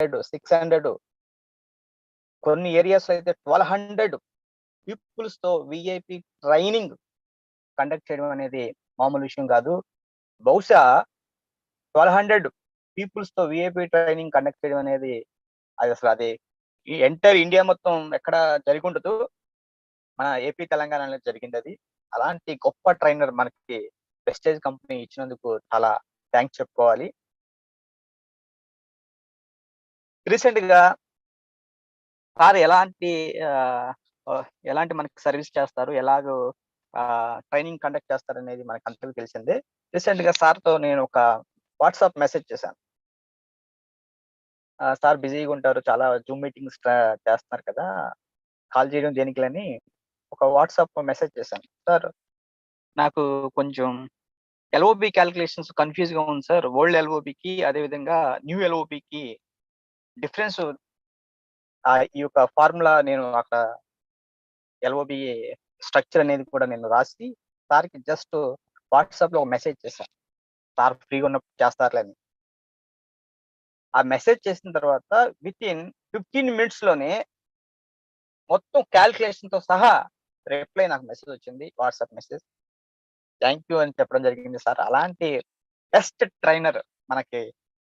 600 కొన్ని ఏరియాస్‌లో అయితే 1200 పీపుల్స్‌తో వీఐపీ ట్రైనింగ్ కండక్ట్ చేయడం అనేది మామూలు విషయం కాదు. బహుశా 1200 పీపుల్స్‌తో వీఐపీ ట్రైనింగ్ కండక్ట్ చేయడం అనేది అది ఈ ఎంటైర్ ఇండియా మొత్తం ఎక్కడ జరిగుండదు. మన ఏపీ, తెలంగాణలో జరిగిందది. అలాంటి గొప్ప ట్రైనర్ మనకి వెస్టేజ్ కంపెనీ ఇచ్చినందుకు చాలా థాంక్స్ చెప్పుకోవాలి. రీసెంట్‌గా సార్ ఆహ్, ఎలాంటి మనకి సర్విస్ చేస్తారు, ట్రైనింగ్ కండక్ట్ చేస్తారనేది మనకందరికీ తెలిసిందే. రీసెంట్‌గా సార్‌తో నేను ఒక వాట్సాప్ మెసేజ్ చేశాను. సార్ బిజీగా ఉంటారు. చాలా జూమ్ మీటింగ్స్ చేస్తున్నారు కదా! కాల్ చేయడం దేనికిలని ఒక వాట్సాప్ మెసేజ్ చేశాను. సార్ నాకు కొంచెం ఎల్ఓబి కాలిక్యులేషన్స్ కన్‌ఫ్యూజ్‌గా ఉంది సార్. ఓల్డ్ ఎల్ఓబికి అదే విధంగా న్యూ ఎల్ఓబికి డిఫరెన్స్ ఈ యొక్క ఫార్ములా నేను అక్కడ ఎల్ఓబి స్ట్రక్చర్ అనేది కూడా నేను రాసి సార్‌కి జస్ట్ వాట్సాప్‌లో ఒక మెసేజ్ చేశాను. సార్ ఫ్రీగా ఉన్నప్పుడు చేస్తారులే అని. ఆ మెసేజ్ చేసిన తర్వాత వితిన్ 15 మినిట్స్‌లోనే మొత్తం కాలిక్యులేషన్‌తో సహా రిప్లై నాకు మెసేజ్ వచ్చింది. WhatsApp message. థాంక్ యూ అని చెప్పడం జరిగింది సార్. అలాంటి బెస్ట్ ట్రైనర్ మనకి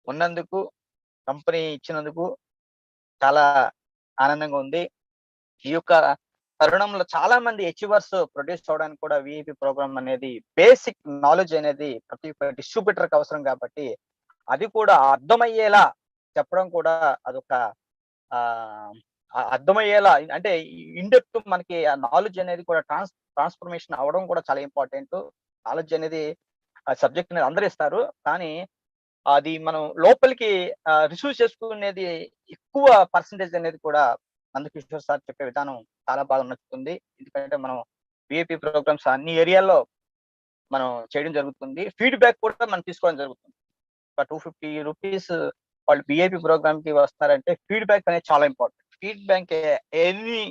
ఉన్నందుకు, కంపెనీ ఇచ్చినందుకు చాలా ఆనందంగా ఉంది. ఈ యొక్క తరుణంలో చాలా మంది అచీవర్స్ ప్రొడ్యూస్ అవ్వడానికి కూడా వీఐపీ ప్రోగ్రామ్ అనేది బేసిక్ నాలెడ్జ్ అనేది ప్రతి ఒక్క డిస్ట్రిబ్యూటర్‌కి అవసరం కాబట్టి, అది కూడా అర్థమయ్యేలా చెప్పడం కూడా అదొక ఆహ్, అర్థమయ్యేలా అంటే ఇన్ డెప్త్ మనకి ఆ నాలెడ్జ్ అనేది కూడా ట్రాన్స్‌ఫర్మేషన్ అవ్వడం కూడా చాలా ఇంపార్టెంటు. నాలెడ్జ్ అనేది సబ్జెక్ట్ అనేది అందరూ ఇస్తారు. కానీ అది మనం లోపలికి రిసీవ్ చేసుకునేది ఎక్కువ పర్సెంటేజ్ అనేది కూడా నందకిషోర్ సార్ చెప్పే విధానం చాలా బాగా నచ్చుతుంది. ఎందుకంటే మనం వీఐపీ ప్రోగ్రామ్స్ అన్ని ఏరియాల్లో మనం చేయడం జరుగుతుంది. ఫీడ్‌బ్యాక్ కూడా మనం తీసుకోవడం జరుగుతుంది. ఒక రూ. 250 వాళ్ళు వీఐపీ ప్రోగ్రామ్‌కి వస్తున్నారంటే ఫీడ్‌బ్యాక్ అనేది చాలా ఇంపార్టెంట్. ఫీడ్‌బ్యాక్ ఎనీ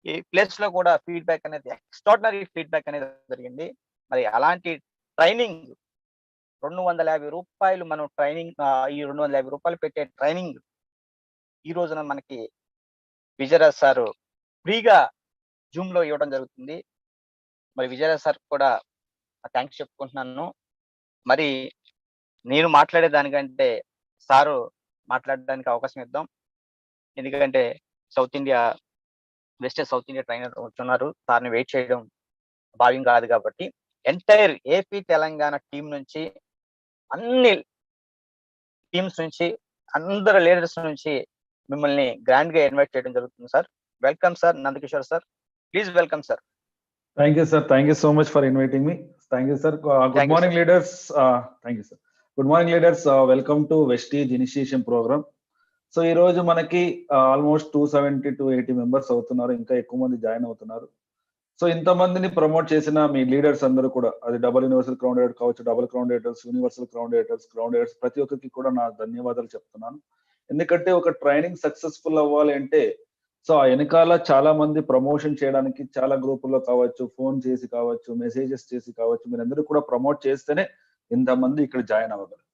ఈ ప్లేస్‌లో కూడా ఫీడ్‌బ్యాక్ అనేది ఎక్స్ట్రార్డినరీ ఫీడ్‌బ్యాక్ అనేది జరిగింది. మరి అలాంటి ట్రైనింగ్ రూ. 250 మనం ఈ రూ. 250 పెట్టే ట్రైనింగ్ ఈ రోజున మనకి విజయరాజ్ సారు ఫ్రీగా జూమ్‌లో ఇవ్వడం జరుగుతుంది. మరి విజయరాజ్ సార్‌కి కూడా థాంక్స్ చెప్పుకుంటున్నాను. మరి నేను మాట్లాడే దానికంటే సారు మాట్లాడడానికి అవకాశం ఇద్దాం. ఎందుకంటే south India south India trainer వచ్చున్నారు. సార్‌ని వెయిట్ చేయడం భావ్యం కాదు కాబట్టి ఎంటైర్ ఏపీ, తెలంగాణ టీమ్ నుంచి అన్ని టీమ్స్ నుంచి అందరు లీడర్స్ నుంచి మిమ్మల్ని గ్రాండ్‌గా ఇన్వైట్ చేయడం జరుగుతుంది sir. Welcome sir Nandakishore sir. Please welcome sir. Thank you, sir. Thank you so much for inviting me. Thank you, sir. Good Thank you, morning, sir. leaders. Thank you, sir. Good morning, leaders. Welcome to Vestige Initiation Program. So ఈ రోజు మనకి almost 270 to 80 members అవుతున్నారు. ఇంకా ఎక్కువ మంది join అవుతున్నారు. So ఇంతమందిని promote చేసిన మీ లీడర్స్ అందరూ కూడా, అది డబుల్ యూనివర్సల్ క్రౌన్ రేటర్ కావచ్చు, డబుల్ క్రౌన్ రేటర్స్, యూనివర్సల్ క్రౌన్ రేటర్స్ ప్రతి ఒక్కరికి కూడా నా ధన్యవాదాలు చెప్తున్నాను. ఎందుకంటే ఒక ట్రైనింగ్ సక్సెస్ఫుల్ అవ్వాలి అంటే సో ఆ వెనకాల చాలా మంది ప్రమోషన్ చేయడానికి చాలా గ్రూపుల్లో కావచ్చు, ఫోన్ చేసి కావచ్చు, మెసేజెస్ చేసి కావచ్చు, మీరందరూ కూడా ప్రమోట్ చేస్తేనే ఇంతమంది ఇక్కడ జాయిన్ అవ్వగలరు.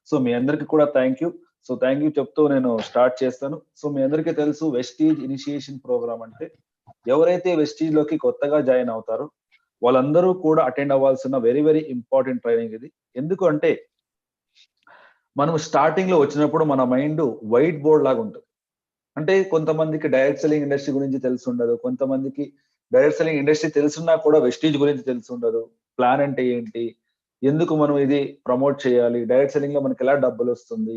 సో మీ అందరికీ కూడా thank you. So thank you చెప్తూ నేను స్టార్ట్ చేస్తాను. సో మీ అందరికీ తెలుసు వెస్టీజ్ ఇనిషియేషన్ ప్రోగ్రామ్ అంటే ఎవరైతే వెస్టీజ్ లోకి కొత్తగా జాయిన్ అవుతారో వాళ్ళందరూ కూడా అటెండ్ అవ్వాల్సిన వెరీ వెరీ ఇంపార్టెంట్ ట్రైనింగ్ ఇది. ఎందుకు అంటే మనం స్టార్టింగ్ లో వచ్చినప్పుడు మన మైండ్ వైట్ బోర్డ్ లాగా ఉంటుంది. అంటే కొంతమందికి డైరెక్ట్ సెల్లింగ్ ఇండస్ట్రీ గురించి తెలిసి ఉండదు, కొంతమందికి డైరెక్ట్ సెల్లింగ్ ఇండస్ట్రీ తెలుసున్నా కూడా వెస్టీజ్ గురించి తెలిసి ఉండదు. ప్లాన్ అంటే ఏంటి, ఎందుకు మనం ఇది ప్రమోట్ చేయాలి, డైరెక్ట్ సెల్లింగ్ లో మనకి ఎలా డబ్బులు వస్తుంది,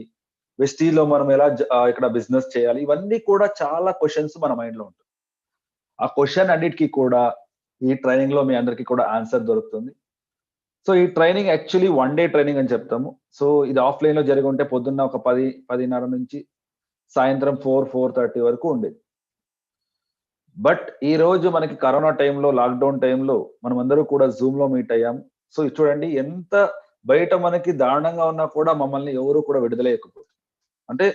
వెస్టీజ్ లో మనం ఎలా ఇక్కడ బిజినెస్ చేయాలి, ఇవన్నీ కూడా చాలా క్వశ్చన్స్ మన మైండ్ లో ఉంటుంది. ఆ క్వశ్చన్ అన్నిటికీ కూడా ఈ ట్రైనింగ్ లో మీ అందరికీ కూడా ఆన్సర్ దొరుకుతుంది. సో ఈ ట్రైనింగ్ యాక్చువల్లీ 1 డే ట్రైనింగ్ అని చెప్తాము. సో ఇది ఆఫ్లైన్ లో జరిగి ఉంటే పొద్దున్న ఒక 10-10:30 నుంచి సాయంత్రం 4-4:30 వరకు ఉండేది. బట్ ఈ రోజు మనకి కరోనా టైంలో, లాక్డౌన్ టైంలో మనం అందరూ కూడా జూమ్ లో మీట్ అయ్యాము. సో చూడండి ఎంత బయట మనకి దారుణంగా ఉన్నా కూడా మమ్మల్ని ఎవరు కూడా విడుదలయ్యకపోతుంది. అంటే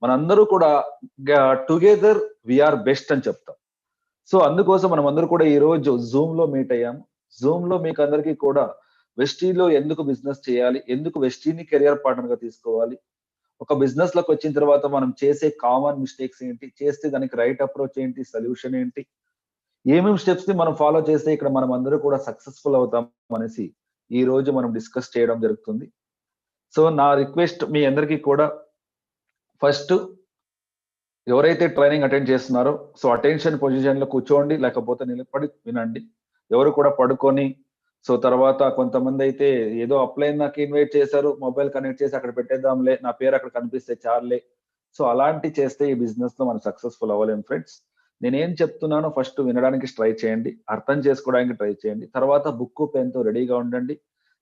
మనందరూ కూడా టుగెదర్ వీఆర్ బెస్ట్ అని చెప్తాం. సో అందుకోసం మనం అందరూ కూడా ఈ రోజు జూమ్ లో మీట్ అయ్యాము. జూమ్ లో మీకు అందరికీ కూడా వెస్టీజ్ లో ఎందుకు బిజినెస్ చేయాలి, ఎందుకు వెస్టీజ్ ని కెరియర్ పార్ట్నర్ గా తీసుకోవాలి, ఒక బిజినెస్ లోకి వచ్చిన తర్వాత మనం చేసే కామన్ మిస్టేక్స్ ఏంటి, చేస్తే దానికి రైట్ అప్రోచ్ ఏంటి, సొల్యూషన్ ఏంటి, ఏమేమి స్టెప్స్ ని మనం ఫాలో చేస్తే ఇక్కడ మనం అందరూ కూడా సక్సెస్ఫుల్ అవుతాం అనేసి ఈ రోజు మనం డిస్కస్ చేయడం జరుగుతుంది. సో నా రిక్వెస్ట్ మీ అందరికీ కూడా, ఫస్ట్ ఎవరైతే ట్రైనింగ్ అటెండ్ చేస్తున్నారో సో అటెన్షన్ పొజిషన్ లో కూర్చోండి, లేకపోతే నిలబడి వినండి. ఎవరు కూడా పడుకొని, సో తర్వాత కొంతమంది అయితే ఏదో అప్లైన్ నాకు ఇన్వైట్ చేశారు, మొబైల్ కనెక్ట్ చేసి అక్కడ పెట్టేద్దాంలే, నా పేరు అక్కడ కనిపిస్తే చాలే, సో అలాంటి చేస్తే ఈ బిజినెస్ లో మనం సక్సెస్ఫుల్ అవ్వలేం ఫ్రెండ్స్. నేనేం చెప్తున్నానో ఫస్ట్ వినడానికి ట్రై చేయండి, అర్థం చేసుకోవడానికి ట్రై చేయండి, తర్వాత బుక్ పెన్ తో రెడీగా ఉండండి.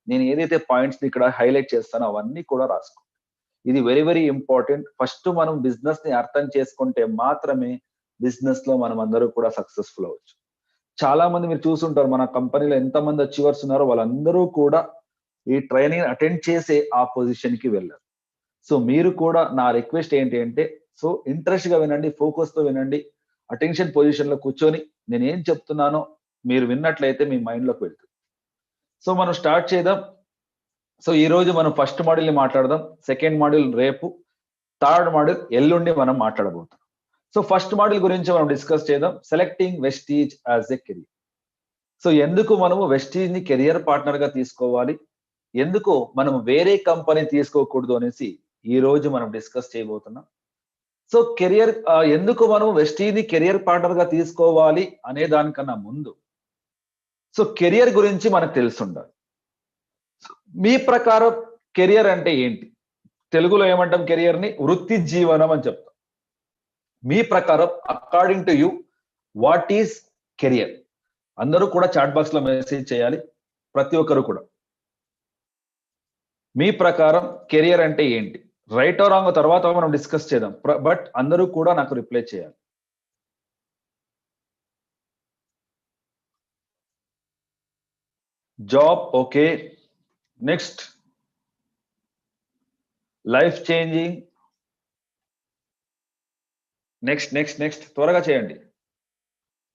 నేను ఏదైతే పాయింట్స్ ఇక్కడ హైలైట్ చేస్తానో అవన్నీ కూడా రాసుకోండి. ఇది వెరీ వెరీ ఇంపార్టెంట్. ఫస్ట్ మనం బిజినెస్ ని అర్థం చేసుకుంటే మాత్రమే బిజినెస్ లో మనం అందరూ కూడా సక్సెస్ఫుల్ అవ్వచ్చు. చాలా మంది మీరు చూసుంటారు, మన కంపెనీలో ఎంతమంది అచీవర్స్ ఉన్నారో వాళ్ళందరూ కూడా ఈ ట్రైనింగ్ అటెండ్ చేసే ఆ పొజిషన్ కి వెళ్ళారు. సో మీరు కూడా నా రిక్వెస్ట్ ఏంటి అంటే, సో ఇంట్రెస్ట్ గా వినండి, ఫోకస్ తో వినండి, అటెన్షన్ పొజిషన్ లో కూర్చొని నేను ఏం చెప్తున్నానో మీరు విన్నట్లయితే మీ మైండ్ లోకి వెళ్తుంది. సో మనం స్టార్ట్ చేద్దాం. సో ఈ రోజు మనం ఫస్ట్ మాడ్యూల్ ని మాట్లాడదాం, సెకండ్ మాడ్యూల్ రేపు, థర్డ్ మాడ్యూల్ ఎల్లుండి మనం మాట్లాడబోతున్నాం. సో ఫస్ట్ మాడ్యూల్ గురించి మనం డిస్కస్ చేద్దాం, selecting Vestige as a career. So ఎందుకు మనము వెస్టీజ్ ని కెరియర్ పార్ట్నర్ గా తీసుకోవాలి, ఎందుకు మనం వేరే కంపెనీ తీసుకోకూడదు అనేసి ఈ రోజు మనం డిస్కస్ చేయబోతున్నాం. సో కెరియర్ ఎందుకు మనం వెస్టీజ్ ని కెరియర్ పార్ట్నర్ గా తీసుకోవాలి అనే దానికన్నా ముందు సో కెరియర్ గురించి మనకు తెలుసుండాలి. మీ ప్రకారం కెరియర్ అంటే ఏంటి? తెలుగులో ఏమంటాం కెరియర్ ని? వృత్తి జీవనం అని చెప్తాం. మీ ప్రకారం according to you what is career? అందరూ కూడా చాట్ బాక్స్ లో మెసేజ్ చేయాలి, ప్రతి ఒక్కరు కూడా. మీ ప్రకారం కెరియర్ అంటే ఏంటి? రైట్ ఆర్ రాంగ్ తర్వాత మనం డిస్కస్ చేద్దాం, బట్ అందరూ కూడా నాకు రిప్లై చేయాలి. Job okay, next life changing, next త్వరగా చేయండి.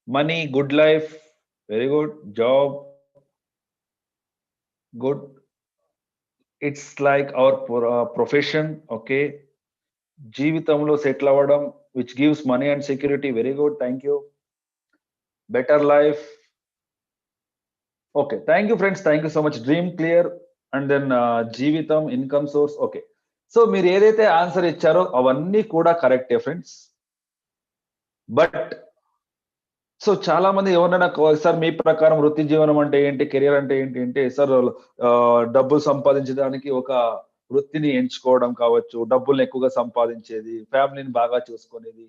Money, good life, very good. Job good, it's like our profession, okay. జీవితంలో సెటిల్ అవ్వడం, which gives money and security, very good, thank you. Better life, okay, thank you friends, thank you so much. Dream clear, and then జీవితం, income source, okay. So మీరు ఏదైతే answer ఇచ్చారో అవన్నీ కూడా కరెక్టే friends. But so చాలా మంది ఎవరైనా సార్ మీ ప్రకారం వృత్తి జీవనం అంటే ఏంటి, కెరియర్ అంటే ఏంటి అంటే, సార్ డబ్బులు సంపాదించడానికి ఒక వృత్తిని ఎంచుకోవడం కావచ్చు, డబ్బుల్ని ఎక్కువగా సంపాదించేది, ఫ్యామిలీని బాగా చూసుకునేది,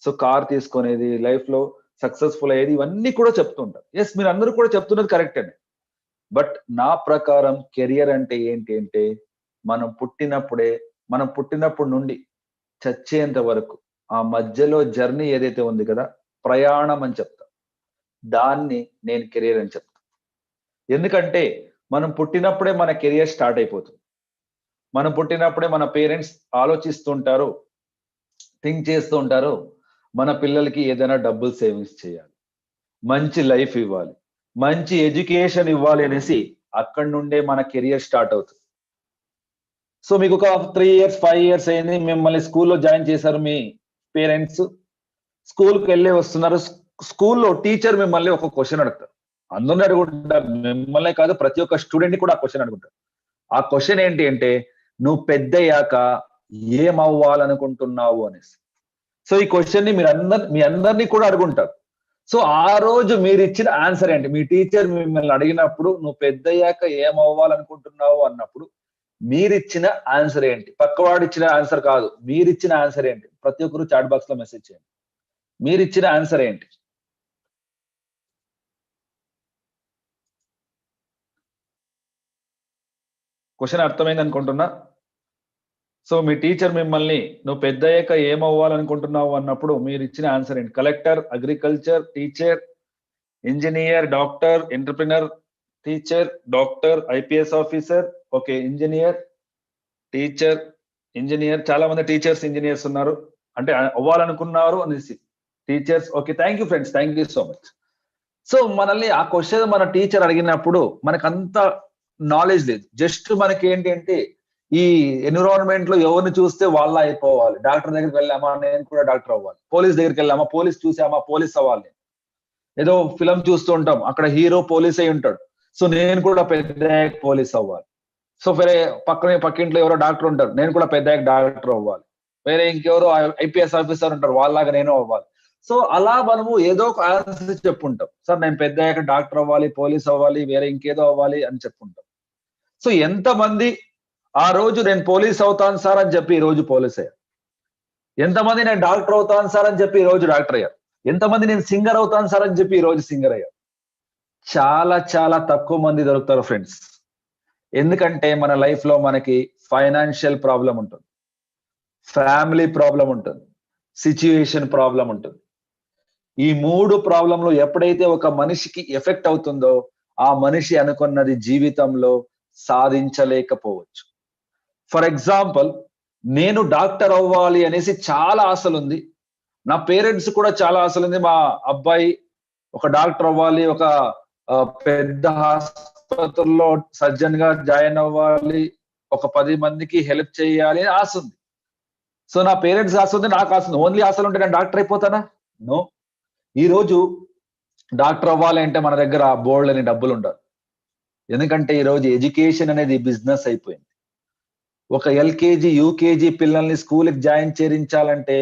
సో కార్ తీసుకునేది, లైఫ్ లో సక్సెస్ఫుల్ అయ్యేది, ఇవన్నీ కూడా చెప్తుంటారు. ఎస్, మీరు అందరూ కూడా చెప్తున్నది కరెక్టే. బట్ నా ప్రకారం కెరియర్ అంటే ఏంటి అంటే, మనం పుట్టినప్పటి నుండి చచ్చేంత వరకు ఆ మధ్యలో జర్నీ ఏదైతే ఉంది కదా, ప్రయాణం అని చెప్తా, దాన్ని నేను కెరియర్ అని చెప్తా. ఎందుకంటే మనం పుట్టినప్పుడే మన కెరియర్ స్టార్ట్ అయిపోతుంది. మనం పుట్టినప్పుడే మన పేరెంట్స్ ఆలోచిస్తుంటారు, థింక్ చేస్తూ ఉంటారు, మన పిల్లలకి ఏదైనా డబ్బులు సేవింగ్స్ చేయాలి, మంచి లైఫ్ ఇవ్వాలి, మంచి ఎడ్యుకేషన్ ఇవ్వాలి అనేసి అక్కడి నుండే మన కెరియర్ స్టార్ట్ అవుతుంది. సో మీకు ఒక 3 years 5 years అయింది, మిమ్మల్ని స్కూల్లో జాయిన్ చేశారు మీ పేరెంట్స్, స్కూల్కి వెళ్ళి వస్తున్నారు, స్కూల్లో టీచర్ మిమ్మల్ని ఒక క్వశ్చన్ అడుగుతారు. అందరిని అడుగుంటారు, మిమ్మల్నే కాదు ప్రతి ఒక్క స్టూడెంట్ ని కూడా ఆ క్వశ్చన్ అడుగుతారు. ఆ క్వశ్చన్ ఏంటి అంటే, నువ్వు పెద్దయ్యాక ఏమవ్వాలనుకుంటున్నావు అనేసి. సో ఈ క్వశ్చన్ ని మీ అందరినీ కూడా అడుగుంటారు. సో ఆ రోజు మీరు ఇచ్చిన ఆన్సర్ ఏంటి? మీ టీచర్ మిమ్మల్ని అడిగినప్పుడు నువ్వు పెద్దయ్యాక ఏమవ్వాలనుకుంటున్నావు అన్నప్పుడు మీరిచ్చిన ఆన్సర్ ఏంటి? పక్కవాడు ఇచ్చిన ఆన్సర్ కాదు, మీరిచ్చిన ఆన్సర్ ఏంటి? ప్రతి ఒక్కరు చాట్ బాక్స్ లో మెసేజ్ చేయండి, మీరిచ్చిన ఆన్సర్ ఏంటి? క్వశ్చన్ అర్థమైంది అనుకుంటున్నా. సో మీ టీచర్ మిమ్మల్ని నువ్వు పెద్దయ్యాక ఏమవ్వాలనుకుంటున్నావు అన్నప్పుడు మీరు ఇచ్చిన ఆన్సర్ ఏంటి? Collector, agriculture, teacher, engineer, doctor, entrepreneur, teacher, doctor, IPS officer, okay, engineer, teacher, engineer. చాలా మంది టీచర్స్, ఇంజనీర్స్ ఉన్నారు, అంటే అవ్వాలనుకున్నారు అనేసి teachers. Okay, thank you friends, thank you so much. So మనల్ని ఆ క్వశ్చన్ మన టీచర్ అడిగినప్పుడు మనకంత నాలెడ్జ్ లేదు, జస్ట్ మనకి ఏంటి అంటే ఈ ఎన్విరాన్మెంట్ లో ఎవరిని చూస్తే వాళ్ళ అయిపోవాలి. డాక్టర్ దగ్గరికి వెళ్ళామా నేను కూడా డాక్టర్ అవ్వాలి, పోలీస్ దగ్గరికి వెళ్ళామా పోలీస్ చూసామా పోలీస్ అవ్వాలి. ఏదో ఫిలం చూస్తూ ఉంటాం, అక్కడ హీరో పోలీస్ అయి ఉంటాడు, సో నేను కూడా పెద్ద పోలీస్ అవ్వాలి. సో వేరే పక్కింట్లో ఎవరో డాక్టర్ ఉంటారు, నేను కూడా పెద్ద డాక్టర్ అవ్వాలి. వేరే ఇంకెవరో ఐపీఎస్ ఆఫీసర్ ఉంటారు, వాళ్ళలాగా నేను అవ్వాలి. సో అలా మనము ఏదో ఒక ఆన్సర్ చెప్పుంటాం. సార్ నేను పెద్ద డాక్టర్ అవ్వాలి, పోలీస్ అవ్వాలి, వేరే ఇంకేదో అవ్వాలి అని చెప్పుంటాం. సో ఎంతమంది ఆ రోజు నేను పోలీస్ అవుతాను సార్ అని చెప్పి ఈ రోజు పోలీస్ అయ్యారు? ఎంతమంది నేను డాక్టర్ అవుతాను సార్ అని చెప్పి ఈ రోజు డాక్టర్ అయ్యారు? ఎంతమంది నేను సింగర్ అవుతాను సార్ అని చెప్పి ఈ రోజు సింగర్ అయ్యారు? చాలా చాలా తక్కువ మంది దొరుకుతారు ఫ్రెండ్స్. ఎందుకంటే మన లైఫ్ లో మనకి ఫైనాన్షియల్ ప్రాబ్లం ఉంటుంది, ఫ్యామిలీ ప్రాబ్లం ఉంటుంది, సిచ్యుయేషన్ ప్రాబ్లం ఉంటుంది. ఈ 3 ప్రాబ్లంలు ఎప్పుడైతే ఒక మనిషికి ఎఫెక్ట్ అవుతుందో ఆ మనిషి అనుకున్నది జీవితంలో సాధించలేకపోవచ్చు. ఫర్ ఎగ్జాంపుల్, నేను డాక్టర్ అవ్వాలి అనేసి చాలా ఆశలుంది, నా పేరెంట్స్ కూడా చాలా ఆశలుంది, మా అబ్బాయి ఒక డాక్టర్ అవ్వాలి, ఒక పెద్ద ఆసుపత్రిలో సర్జన్ గా జాయిన్ అవ్వాలి, ఒక 10 మందికి హెల్ప్ చేయాలి అని ఆశ ఉంది. సో నా పేరెంట్స్ ఆశ ఉంది, నాకు ఆశ ఉంది. ఓన్లీ ఆశలు ఉంటే నేను డాక్టర్ అయిపోతానా? నో. ఈ రోజు డాక్టర్ అవ్వాలి అంటే మన దగ్గర బోల్డ్ అని డబ్బులు ఉండాలి. ఎందుకంటే ఈ రోజు ఎడ్యుకేషన్ అనేది బిజినెస్ అయిపోయింది. ఒక ఎల్కేజీ యూకేజీ పిల్లల్ని స్కూల్కి జాయిన్ చేయించాలంటే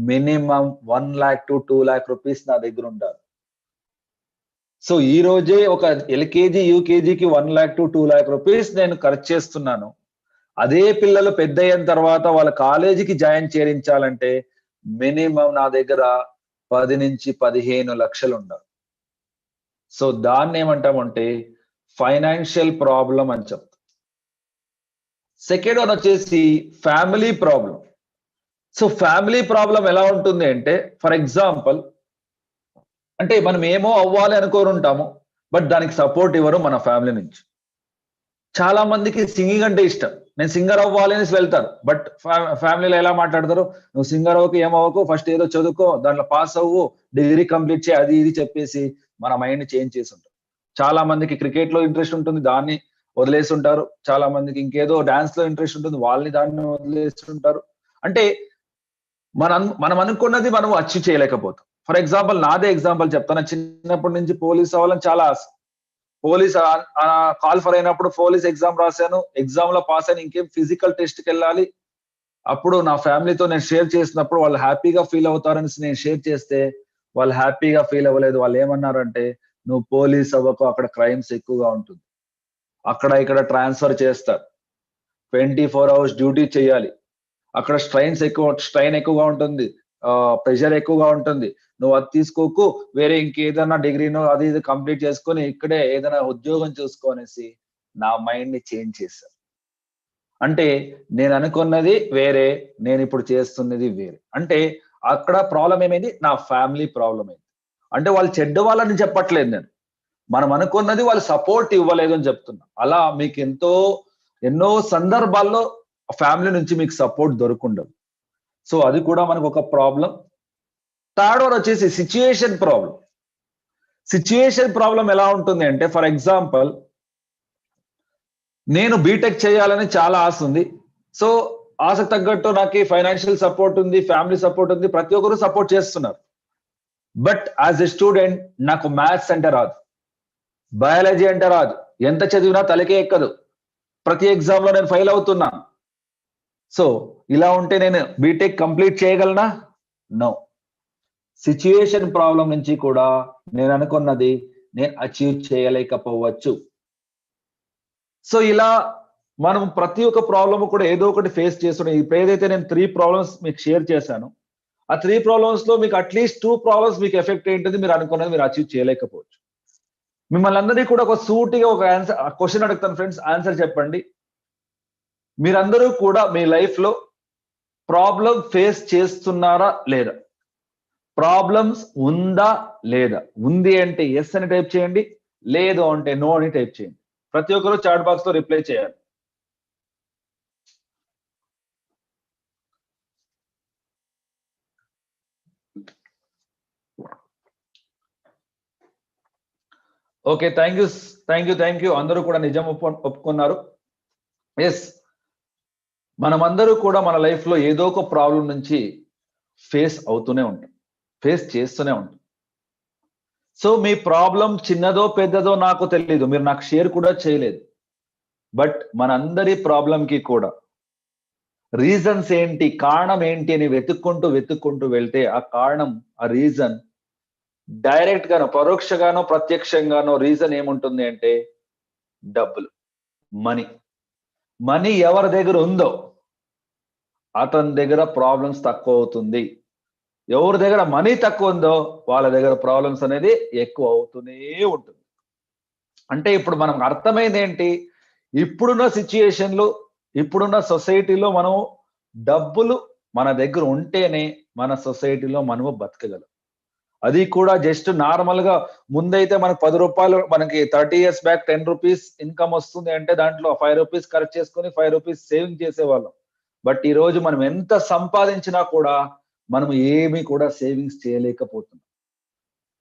minimum 1 lakh to 2 lakh rupees నా దగ్గర ఉండాలి. సో ఈ రోజే ఒక ఎల్కేజీ యూకేజీకి 1 lakh to 2 lakh రూపీస్ నేను ఖర్చు చేస్తున్నాను. అదే పిల్లలు పెద్ద అయిన తర్వాత వాళ్ళ కాలేజీకి జాయిన్ చేయించాలంటే మినిమం నా దగ్గర 10 నుంచి 15 లక్షలు ఉండాలి. సో దాన్ని ఏమంటామంటే ఫైనాన్షియల్ ప్రాబ్లం అని చెప్తాం. సెకండ్ వన్ వచ్చేసి family problem. So family problem ఎలా ఉంటుంది అంటే, ఫర్ ఎగ్జాంపుల్, అంటే మనం ఏమో అవ్వాలి అనుకోని ఉంటాము, బట్ దానికి సపోర్ట్ ఇవ్వరు మన ఫ్యామిలీ నుంచి. చాలా మందికి సింగింగ్ అంటే ఇష్టం, నేను సింగర్ అవ్వాలి అనేసి వెళ్తారు, బట్ ఫ్యామిలీలో ఎలా మాట్లాడతారు, నువ్వు సింగర్ అవ్వకు ఏమవ్వకు, ఫస్ట్ ఏదో చదువుకో, దాంట్లో పాస్ అవ్వు, డిగ్రీ కంప్లీట్ చేయి, అది ఇది చెప్పేసి మన మైండ్ చేంజ్ చేసి ఉంటారు. చాలా మందికి క్రికెట్ లో ఇంట్రెస్ట్ ఉంటుంది, దాన్ని వదిలేసి ఉంటారు. చాలా మందికి ఇంకేదో డాన్స్ లో ఇంట్రెస్ట్ ఉంటుంది, వాళ్ళని దాన్ని వదిలేసి ఉంటారు. అంటే మనం అనుకున్నది మనం అచీవ్ చేయలేకపోతాం. ఫర్ ఎగ్జాంపుల్ నాదే ఎగ్జాంపుల్ చెప్తాను. చిన్నప్పటి నుంచి పోలీస్ అవ్వాలని చాలా ఆశ. పోలీస్ కాల్ఫర్ అయినప్పుడు పోలీస్ ఎగ్జామ్ రాశాను, ఎగ్జామ్ లో పాస్ అయిన, ఇంకేం ఫిజికల్ టెస్ట్ కి వెళ్ళాలి. అప్పుడు నా ఫ్యామిలీతో నేను షేర్ చేసినప్పుడు వాళ్ళు హ్యాపీగా ఫీల్ అవుతారని నేను షేర్ చేస్తే వాళ్ళు హ్యాపీగా ఫీల్ అవ్వలేదు. వాళ్ళు ఏమన్నారంటే, నువ్వు పోలీస్ అవ్వకు, అక్కడ క్రైమ్స్ ఎక్కువగా ఉంటుంది, అక్కడ ఇక్కడ ట్రాన్స్ఫర్ చేస్తారు, 24 hours డ్యూటీ చేయాలి, అక్కడ స్ట్రైన్ ఎక్కువగా ఉంటుంది, ప్రెషర్ ఎక్కువగా ఉంటుంది, నువ్వు అది తీసుకోకు, వేరే ఇంకేదైనా డిగ్రీనో అది ఇది కంప్లీట్ చేసుకొని ఇక్కడే ఏదైనా ఉద్యోగం చూసుకోనేసి నా మైండ్ ని చేంజ్ చేశారు. అంటే నేను అనుకున్నది వేరే, నేను ఇప్పుడు చేస్తున్నది వేరే. అంటే అక్కడ ప్రాబ్లం ఏమైంది, నా ఫ్యామిలీ ప్రాబ్లం అయింది. అంటే వాళ్ళు చెడ్డ వాళ్ళని చెప్పట్లేదు నేను, మనం అనుకున్నది వాళ్ళు సపోర్ట్ ఇవ్వలేదు అని చెప్తున్నా. అలా మీకు ఎన్నో సందర్భాల్లో ఫ్యామిలీ నుంచి మీకు సపోర్ట్ దొరకుండదు. సో అది కూడా మనకు ఒక ప్రాబ్లం. థర్డ్ వన్ వచ్చేసి సిచ్యుయేషన్ ప్రాబ్లం. సిచ్యుయేషన్ ప్రాబ్లం ఎలా ఉంటుంది అంటే, ఫర్ ఎగ్జాంపుల్, నేను బీటెక్ చేయాలని చాలా ఆశ ఉంది. సో ఆశకు తగ్గట్టు నాకు ఫైనాన్షియల్ సపోర్ట్ ఉంది, ఫ్యామిలీ సపోర్ట్ ఉంది, ప్రతి ఒక్కరు సపోర్ట్ చేస్తున్నారు. బట్ యాజ్ ఎ స్టూడెంట్ నాకు మ్యాథ్స్ అంటే రాదు, బయాలజీ అంటే రాదు, ఎంత చదివినా తలకే ఎక్కదు, ప్రతి ఎగ్జామ్ లో నేను ఫెయిల్ అవుతున్నా. సో ఇలా ఉంటే నేను బీటెక్ కంప్లీట్ చేయగలనా? నో. సిచ్యుయేషన్ ప్రాబ్లం నుంచి కూడా నేను అనుకున్నది నేను అచీవ్ చేయలేకపోవచ్చు. సో ఇలా మనం ప్రతి ఒక్క ప్రాబ్లమ్ కూడా ఏదో ఒకటి ఫేస్ చేస్తున్నాం. ఇప్పుడు ఏదైతే నేను 3 ప్రాబ్లమ్స్ మీకు షేర్ చేశాను, ఆ 3 ప్రాబ్లమ్స్ లో మీకు అట్లీస్ట్ 2 ప్రాబ్లమ్స్ మీకు ఎఫెక్ట్ ఏంటిది, మీరు అనుకున్నది మీరు అచీవ్ చేయలేకపోవచ్చు. మిమ్మల్ని అందరినీ కూడా ఒక సూటిగా ఒక క్వశ్చన్ అడుగుతాను ఫ్రెండ్స్, ఆన్సర్ చెప్పండి. మీరందరూ కూడా మీ లైఫ్ లో ప్రాబ్లం ఫేస్ చేస్తున్నారా లేదా? ప్రాబ్లమ్స్ ఉందా లేదా? ఉంది అంటే ఎస్ అని టైప్ చేయండి, లేదు అంటే నో అని టైప్ చేయండి. ప్రతి ఒక్కరు చాట్ బాక్స్ లో రిప్లై చేయాలి. Okay, thank you. అందరూ కూడా నిజం ఒప్పుకున్నారు. ఎస్, మనమందరూ కూడా మన లైఫ్ లో ఏదో ఒక ప్రాబ్లం నుంచి ఫేస్ అవుతూనే ఉంటాం, ఫేస్ చేస్తూనే ఉంటాం. సో మీ ప్రాబ్లం చిన్నదో పెద్దదో నాకు తెలియదు, మీరు నాకు షేర్ కూడా చేయలేదు. బట్ మనందరి ప్రాబ్లంకి కూడా రీజన్స్ ఏంటి, కారణం ఏంటి అని వెతుక్కుంటూ వెళ్తే ఆ కారణం, ఆ రీజన్ డైరెక్ట్ గానో పరోక్షంగానో ప్రత్యక్షంగానో రీజన్ ఏముంటుంది అంటే డబ్బులు, మనీ. మనీ ఎవరి దగ్గర ఉందో అతని దగ్గర ప్రాబ్లమ్స్ తక్కువ అవుతుంది. ఎవరి దగ్గర మనీ తక్కువ ఉందో వాళ్ళ దగ్గర ప్రాబ్లమ్స్ అనేది ఎక్కువ అవుతూనే ఉంటుంది. అంటే ఇప్పుడు మనం అర్థమైంది ఏంటి, ఇప్పుడున్న సిచ్యుయేషన్లో, ఇప్పుడున్న సొసైటీలో మనం డబ్బులు మన దగ్గర ఉంటేనే మన సొసైటీలో మనము బతకగలం. అది కూడా జస్ట్ నార్మల్ గా ముందైతే మనకు 10 రూపాయలు, మనకి 30 years బ్యాక్ 10 రూపీస్ ఇన్కమ్ వస్తుంది అంటే దాంట్లో 5 రూపీస్ ఖర్చు చేసుకొని 5 రూపీస్ సేవింగ్ చేసేవాళ్ళం. బట్ ఈ రోజు మనం ఎంత సంపాదించినా కూడా మనం ఏమీ కూడా సేవింగ్స్ చేయలేకపోతున్నాం.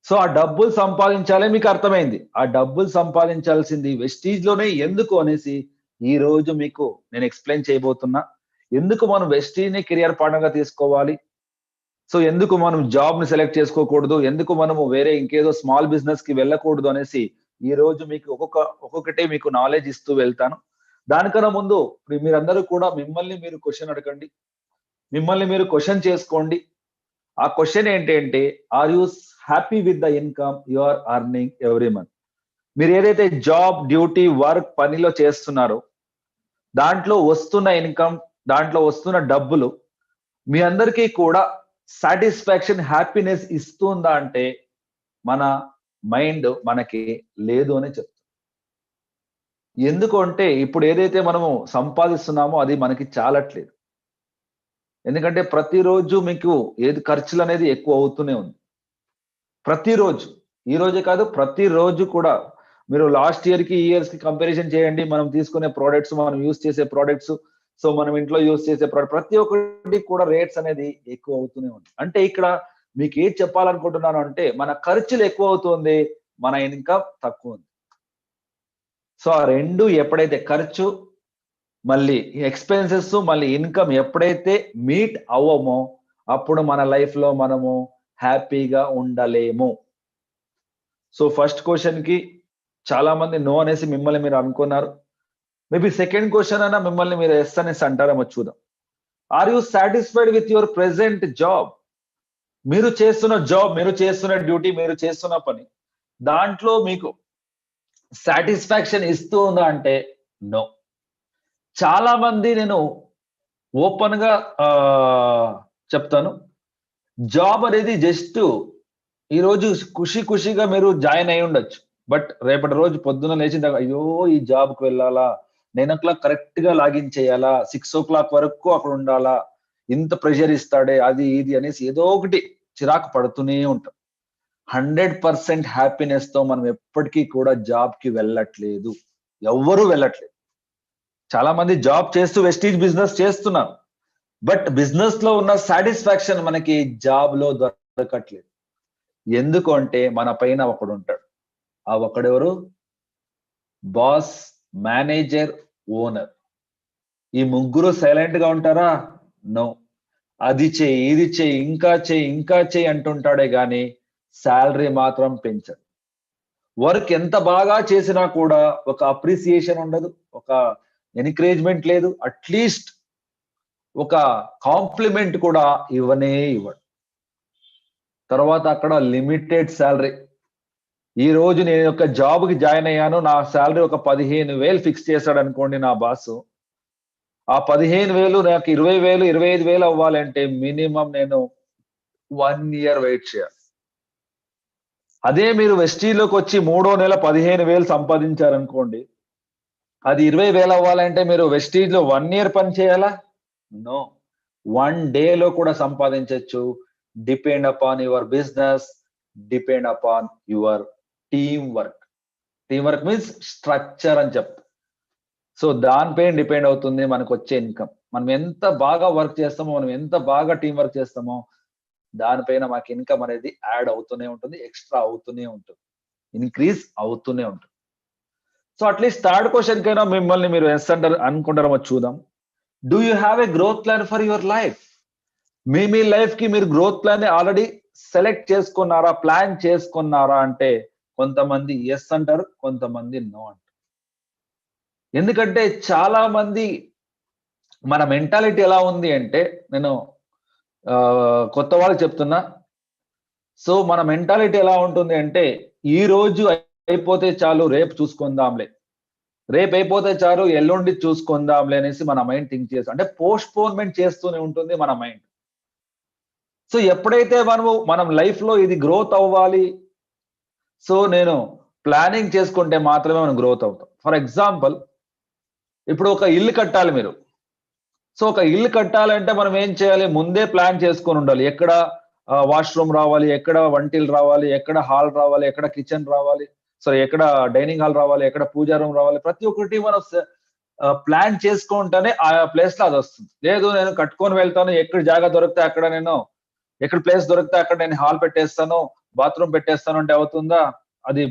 సో ఆ డబ్బులు సంపాదించాలి, మీకు అర్థమైంది. ఆ డబ్బులు సంపాదించాల్సింది వెస్టీజ్ లోనే ఎందుకు అనేసి ఈ రోజు మీకు నేను ఎక్స్ప్లెయిన్ చేయబోతున్నా. ఎందుకు మనం వెస్టీజ్ ని కెరియర్ పార్ట్నర్ గా తీసుకోవాలి, సో ఎందుకు మనం జాబ్ ని సెలెక్ట్ చేసుకోకూడదు, ఎందుకు మనము వేరే ఇంకేదో స్మాల్ బిజినెస్ కి వెళ్ళకూడదు అనేసి ఈ రోజు మీకు ఒక్కొక్కటి మీకు నాలెడ్జ్ ఇస్తూ వెళ్తాను. దానికన్నా ముందు మీరందరూ కూడా మిమ్మల్ని మీరు క్వశ్చన్ అడగండి, మిమ్మల్ని మీరు క్వశ్చన్ చేసుకోండి. ఆ క్వశ్చన్ ఏంటంటే, are you happy with the income you are earning every month? మీరు ఏదైతే జాబ్, డ్యూటీ, వర్క్, పనిలో చేస్తున్నారో దాంట్లో వస్తున్న ఇన్కమ్, దాంట్లో వస్తున్న డబ్బులు మీ అందరికీ కూడా సాటిస్ఫాక్షన్, హ్యాపీనెస్ ఇస్తుందా అంటే మన మైండ్ మనకి లేదు అని చెప్తుంది. ఎందుకు అంటే ఇప్పుడు ఏదైతే మనము సంపాదిస్తున్నామో అది మనకి చాలట్లేదు. ఎందుకంటే ప్రతిరోజు మీకు ఏది ఖర్చులు అనేది ఎక్కువ అవుతూనే ఉంది. ప్రతిరోజు, ఈ రోజే కాదు ప్రతిరోజు కూడా మీరు లాస్ట్ ఇయర్ కి ఈ ఇయర్స్ కి కంపారిజన్ చేయండి. మనం తీసుకునే ప్రోడక్ట్స్, మనం యూస్ చేసే ప్రోడక్ట్స్, సో మనం ఇంట్లో యూస్ చేసే ప్రోడక్ట్ ప్రతి ఒక్కటి కూడా రేట్స్ అనేది ఎక్కువ అవుతూనే ఉంది. అంటే ఇక్కడ మీకు ఏది చెప్పాలనుకుంటున్నాను అంటే మన ఖర్చులు ఎక్కువ అవుతుంది, మన ఇన్కమ్ తక్కువ ఉంది. సో ఆ రెండు ఎప్పుడైతే ఖర్చు మళ్ళీ ఎక్స్‌పెన్సెస్ మళ్ళీ ఇన్కమ్ ఎప్పుడైతే మీట్ అవ్వమో అప్పుడు మన లైఫ్ లో మనము హ్యాపీగా ఉండలేము. సో ఫస్ట్ క్వశ్చన్ కి చాలా మంది నో అనేసి మిమ్మల్ని మీరు అనుకున్నారు. మేబీ సెకండ్ క్వశ్చన్ అయినా మిమ్మల్ని మీరు ఎస్ అనేసి అంటారేమో చూద్దాం. Are you satisfied with your present job? మీరు చేస్తున్న జాబ్, మీరు చేస్తున్న డ్యూటీ, మీరు చేస్తున్న పని దాంట్లో మీకు సాటిస్ఫాక్షన్ ఇస్తూ ఉందా అంటే నో. చాలా మంది, నేను ఓపెన్ గా చెప్తాను, జాబ్ అనేది జస్ట్ ఈ రోజు ఖుషిగా మీరు జాయిన్ అయి ఉండొచ్చు. బట్ రేపటి రోజు పొద్దున లేచిన తర్వాత అయ్యో ఈ జాబ్ కు వెళ్ళాలా, 9 o'clock కరెక్ట్ గా లాగిన్ చేయాలా, 6 o'clock వరకు అక్కడ ఉండాలా, ఇంత ప్రెషర్ ఇస్తాడే అది ఇది అనేసి ఏదో ఒకటి చిరాకు పడుతూనే ఉంటాం. 100% హ్యాపీనెస్ తో మనం ఎప్పటికీ కూడా జాబ్ కి వెళ్ళట్లేదు, ఎవ్వరూ వెళ్ళట్లేదు. చాలా మంది జాబ్ చేస్తూ వెస్టీజ్ బిజినెస్ చేస్తున్నారు. బట్ బిజినెస్ లో ఉన్న సాటిస్ఫాక్షన్ మనకి జాబ్ లో దొరకట్లేదు. ఎందుకు అంటే మన పైన ఒకడు ఉంటాడు. ఆ ఒకడెవరు? Boss, manager, owner. ఈ ముగ్గురు సైలెంట్ గా ఉంటారా? నో. అది చెయ్యి, ఇది చెయ్యి, ఇంకా చెయ్యి అంటుంటాడే గాని శాలరీ మాత్రం పెంచడు. వర్క్ ఎంత బాగా చేసినా కూడా ఒక అప్రిసియేషన్ ఉండదు, ఒక ఎన్కరేజ్మెంట్ లేదు, అట్లీస్ట్ ఒక కాంప్లిమెంట్ కూడా ఇవ్వడు. తర్వాత అక్కడ లిమిటెడ్ శాలరీ. ఈ రోజు నేను ఒక జాబ్ కి జాయిన్ అయ్యాను, నా శాలరీ ఒక 15,000 ఫిక్స్ చేశాడు అనుకోండి నా బాస్. ఆ 15,000 నాకు 20,000, 25,000 అవ్వాలంటే మినిమం నేను 1 year వెయిట్ చేయాలి. అదే మీరు వెస్టీలోకి వచ్చి 3వ నెల 15,000 సంపాదించారనుకోండి, అది 20,000 అవ్వాలంటే మీరు వెస్టీజ్ లో 1 year పని చేయాలా? నో. 1 day లో కూడా సంపాదించవచ్చు. Depend upon your business, depend upon your team work. Team work means structure అని చెప్తాం. సో దానిపైన డిపెండ్ అవుతుంది మనకు వచ్చే ఇన్కమ్. మనం ఎంత బాగా వర్క్ చేస్తామో, మనం ఎంత బాగా టీం వర్క్ చేస్తామో దానిపైన మాకు ఇన్కమ్ అనేది యాడ్ అవుతూనే ఉంటుంది, ఎక్స్ట్రా అవుతూనే ఉంటుంది, ఇంక్రీజ్ అవుతూనే ఉంటుంది. సో అట్లీస్ట్ థర్డ్ క్వశ్చన్ కైనా మిమ్మల్ని మీరు ఎస్ అంటారు అనుకుంటారేమో చూద్దాం. Do you have a growth plan for your life? Me life కి మీరు గ్రోత్ ప్లాన్ ఆల్రెడీ సెలెక్ట్ చేసుకున్నారా, ప్లాన్ చేసుకున్నారా అంటే కొంతమంది ఎస్ అంటారు, కొంతమంది నో అంటారు. ఎందుకంటే చాలా మంది మన మెంటాలిటీ ఎలా ఉంది అంటే, నేను కొత్త వాళ్ళకి చెప్తున్నా. సో మన మెంటాలిటీ ఎలా ఉంటుంది అంటే, ఈ రోజు అయిపోతే చాలు, రేపు చూసుకుందాంలే, రేపు అయిపోతే చాలు, ఎల్లుండి చూసుకుందాంలే అనేసి మన మైండ్ థింక్ చేస్తాం. అంటే పోస్ట్‌పోన్‌మెంట్ చేస్తూనే ఉంటుంది మన మైండ్. సో ఎప్పుడైతే మనం లైఫ్ లో ఇది గ్రోత్ అవ్వాలి, సో నేను ప్లానింగ్ చేసుకుంటే మాత్రమే మనం గ్రోత్ అవుతాం. ఫర్ ఎగ్జాంపుల్, ఇప్పుడు ఒక ఇల్లు కట్టాలి మీరు. సో ఒక ఇల్లు కట్టాలంటే మనం ఏం చేయాలి? ముందే ప్లాన్ చేసుకొని ఉండాలి. ఎక్కడ వాష్‌రూమ్ రావాలి, ఎక్కడ వంటిల్లు రావాలి, ఎక్కడ హాల్ రావాలి, ఎక్కడ కిచెన్ రావాలి, సో ఎక్కడ డైనింగ్ హాల్ రావాలి, ఎక్కడ పూజా రూమ్ రావాలి. ప్రతి ఒక్కటి మనం ప్లాన్ చేసుకుంటేనే ఆ ప్లేస్ లో అది వస్తుంది. లేదు నేను కట్టుకొని వెళ్తాను, ఎక్కడ జాగా దొరికితే అక్కడ నేను, ఎక్కడ ప్లేస్ దొరికితే అక్కడ నేను హాల్ పెట్టేస్తాను, బాత్రూమ్ పెట్టేస్తాను అంటే అవుతుందా? అది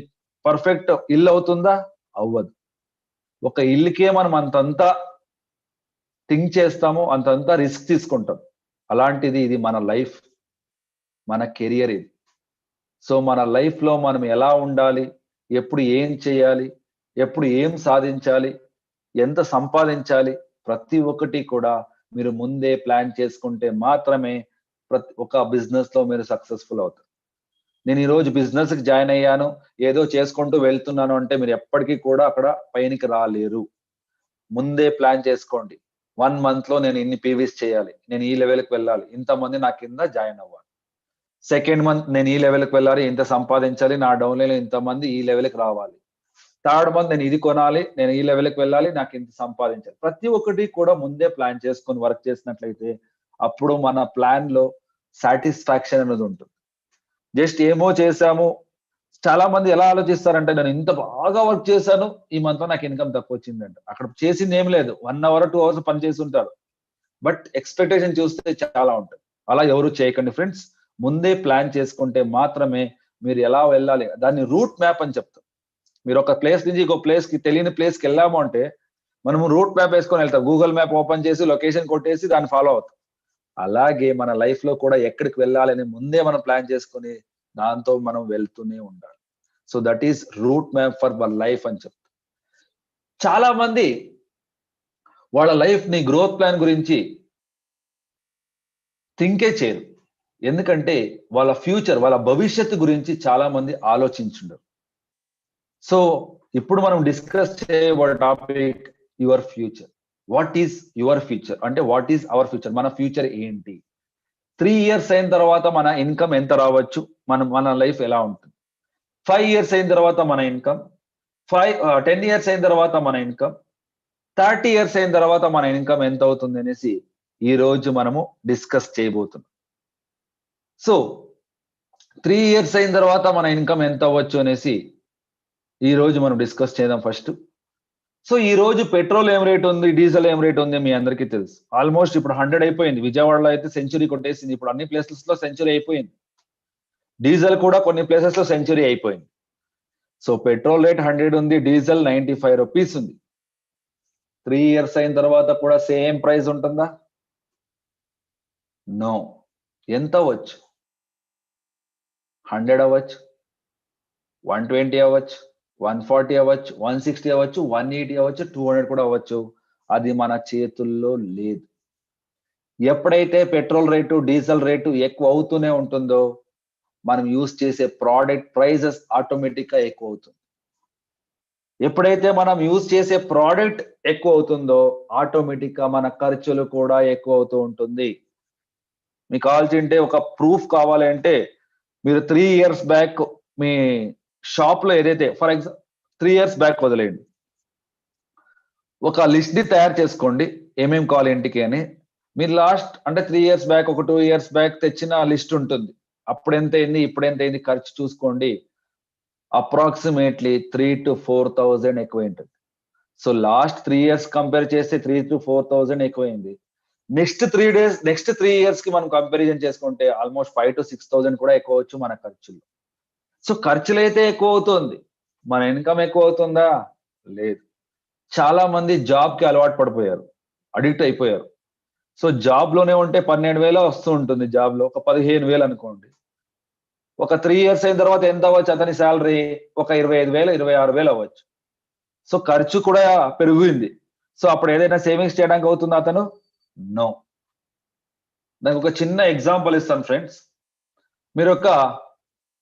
పర్ఫెక్ట్ ఇల్లు అవుతుందా? అవ్వదు. ఒక ఇల్లుకే మనం అంతంతా థింక్ చేస్తాము, అంతంతా రిస్క్ తీసుకుంటాం. అలాంటిది ఇది మన లైఫ్, మన కెరియర్ ఇది. సో మన లైఫ్ లో మనం ఎలా ఉండాలి, ఎప్పుడు ఏం చేయాలి, ఎప్పుడు ఏం సాధించాలి, ఎంత సంపాదించాలి, ప్రతి ఒక్కటి కూడా మీరు ముందే ప్లాన్ చేసుకుంటే మాత్రమే ఒక బిజినెస్ లో మీరు సక్సెస్ఫుల్ అవుతారు. నేను ఈ రోజు బిజినెస్ కి జాయిన్ అయ్యాను, ఏదో చేసుకుంటూ వెళ్తున్నాను అంటే మీరు ఎప్పటికీ కూడా అక్కడ పైనికి రాలేరు. ముందే ప్లాన్ చేసుకోండి. 1 మంత్ లో నేను ఇన్ని పీవీస్ చేయాలి, నేను ఈ లెవెల్కి వెళ్ళాలి, ఇంతమంది నా కింద జాయిన్ అవ్వాలి. సెకండ్ మంత్ నేను ఈ లెవెల్కి వెళ్ళాలి, ఇంత సంపాదించాలి, నా డౌన్లైన్ ఇంతమంది ఈ లెవెల్కి రావాలి. థర్డ్ మంత్ నేను ఇది కొనాలి, నేను ఈ లెవెల్కి వెళ్ళాలి, నాకు ఇంత సంపాదించాలి. ప్రతి ఒక్కటి కూడా ముందే ప్లాన్ చేసుకొని వర్క్ చేసినట్లయితే అప్పుడు మన ప్లాన్ లో సాటిస్ఫాక్షన్ అనేది ఉంటుంది. జస్ట్ ఏమో చేశాము. చాలా మంది ఎలా ఆలోచిస్తారంటే, నేను ఇంత బాగా వర్క్ చేశాను, ఈ మంత్ లో నాకు ఇన్కమ్ తక్కువ వచ్చిందంట. అక్కడ చేసింది ఏం లేదు, 1 అవర్ 2 అవర్స్ పని చేసి ఉంటారు. బట్ ఎక్స్పెక్టేషన్ చూస్తే చాలా ఉంటుంది. అలా ఎవరు చేయకండి ఫ్రెండ్స్. ముందే ప్లాన్ చేసుకుంటే మాత్రమే మీరు ఎలా వెళ్ళాలి, దాన్ని రూట్ మ్యాప్ అని చెప్తాం. మీరు ఒక ప్లేస్ నుంచి ఇంకో ప్లేస్ కి, తెలియని ప్లేస్ కి వెళ్ళాము అంటే మనము రూట్ మ్యాప్ వేసుకొని వెళ్తాం. గూగుల్ మ్యాప్ ఓపెన్ చేసి లొకేషన్ కొట్టేసి దాన్ని ఫాలో అవుతాం. అలాగే మన లైఫ్ లో కూడా ఎక్కడికి వెళ్ళాలని ముందే మనం ప్లాన్ చేసుకొని దాంతో మనం వెళ్తూనే ఉండాలి. So that is route map for were life అని చెప్తాం. చాలా మంది వాళ్ళ లైఫ్ ని గ్రోత్ ప్లాన్ గురించి థింకే చేయరు. ఎందుకంటే వాళ్ళ ఫ్యూచర్, వాళ్ళ భవిష్యత్తు గురించి చాలా మంది ఆలోచించుండరు. సో ఇప్పుడు మనం డిస్కస్ చేయబడే topic your future. What is your future అంటే వాట్ ఈస్ అవర్ ఫ్యూచర్? మన ఫ్యూచర్ ఏంటి? 3 ఇయర్స్ అయిన తర్వాత మన ఇన్కమ్ ఎంత రావచ్చు, మన లైఫ్ ఎలా ఉంటుంది? 5 ఇయర్స్ అయిన తర్వాత మన ఇన్కమ్, 10 ఇయర్స్ అయిన తర్వాత మన ఇన్కమ్, 30 ఇయర్స్ అయిన తర్వాత మన ఇన్కమ్ ఎంత అవుతుంది అనేసి ఈ రోజు మనము డిస్కస్ చేయబోతున్నాం. సో 3 ఇయర్స్ అయిన తర్వాత మన ఇన్కమ్ ఎంత అవ్వచ్చు అనేసి ఈ రోజు మనం డిస్కస్ చేద్దాం ఫస్ట్. సో ఈ రోజు పెట్రోల్ ఏం రేట్ ఉంది, డీజిల్ ఏం రేట్ ఉంది మీ అందరికీ తెలుసు. ఆల్మోస్ట్ ఇప్పుడు 100 అయిపోయింది. విజయవాడలో అయితే సెంచరీ కొట్టేసింది. ఇప్పుడు అన్ని ప్లేసెస్ లో సెంచరీ అయిపోయింది. డీజిల్ కూడా కొన్ని ప్లేసెస్ లో సెంచరీ అయిపోయింది. సో పెట్రోల్ రేట్ 100 ఉంది, డీజిల్ 95 రూపీస్ ఉంది. 3 ఇయర్స్ అయిన తర్వాత కూడా సేమ్ ప్రైస్ ఉంటుందా? నో. ఎంత అవ్వచ్చు? 100 అవ్వచ్చు, 120 అవ్వచ్చు, 140 అవ్వచ్చు, 160 అవ్వచ్చు, 180 అవ్వచ్చు, 200 కూడా అవ్వచ్చు. అది మన చేతుల్లో లేదు. ఎప్పుడైతే పెట్రోల్ రేటు, డీజిల్ రేటు ఎక్కువ అవుతూనే ఉంటుందో మనం యూజ్ చేసే ప్రోడక్ట్ ప్రైజెస్ ఆటోమేటిక్ గా ఎక్కువ అవుతుంది. ఎప్పుడైతే మనం యూజ్ చేసే ప్రోడక్ట్ ఎక్కువ అవుతుందో ఆటోమేటిక్ గా మన ఖర్చులు కూడా ఎక్కువ అవుతూ ఉంటుంది. మీకు కావాల్సింటే ఒక ప్రూఫ్ కావాలంటే మీరు 3 ఇయర్స్ బ్యాక్ మీ షాప్ లో ఏదైతే, ఫర్ ఎగ్జాంపుల్ 3 ఇయర్స్ బ్యాక్ వదిలేయండి, ఒక లిస్ట్ ని తయారు చేసుకోండి ఏమేం కావాలి ఇంటికి అని. మీరు లాస్ట్ అంటే 3 ఇయర్స్ బ్యాక్, ఒక 2 ఇయర్స్ బ్యాక్ తెచ్చిన లిస్ట్ ఉంటుంది. అప్పుడు ఎంత అయింది, ఇప్పుడు ఎంత అయింది ఖర్చు చూసుకోండి. అప్రాక్సిమేట్లీ 3 to 4,000 ఎక్కువ ఉంటుంది. సో లాస్ట్ 3 ఇయర్స్ కంపేర్ చేస్తే 3 to 4,000 ఎక్కువైంది. నెక్స్ట్ 3 ఇయర్స్ కి మనం కంపారిజన్ చేసుకుంటే ఆల్మోస్ట్ 5 to 6,000 కూడా ఎక్కువ అవచ్చు మన ఖర్చులు. సో ఖర్చులు అయితే ఎక్కువ అవుతుంది, మన ఇన్కమ్ ఎక్కువ అవుతుందా? లేదు. చాలా మంది జాబ్ కి అలవాటు పడిపోయారు. అడిక్ట్ అయిపోయారు. సో జాబ్ లోనే ఉంటే 12,000 వస్తూ ఉంటుంది, జాబ్ లో ఒక 15,000 అనుకోండి. ఒక 3 years అయిన తర్వాత ఎంత అవ్వచ్చు అతని శాలరీ? ఒక 25,000, 26,000 అవ్వచ్చు. సో ఖర్చు కూడా పెరిగింది. సో అప్పుడు ఏదైనా సేవింగ్స్ చేయడానికి అవుతుందా అతను? నో. నాకు ఒక చిన్న ఎగ్జాంపుల్ ఇస్తాను ఫ్రెండ్స్. మీరు ఒక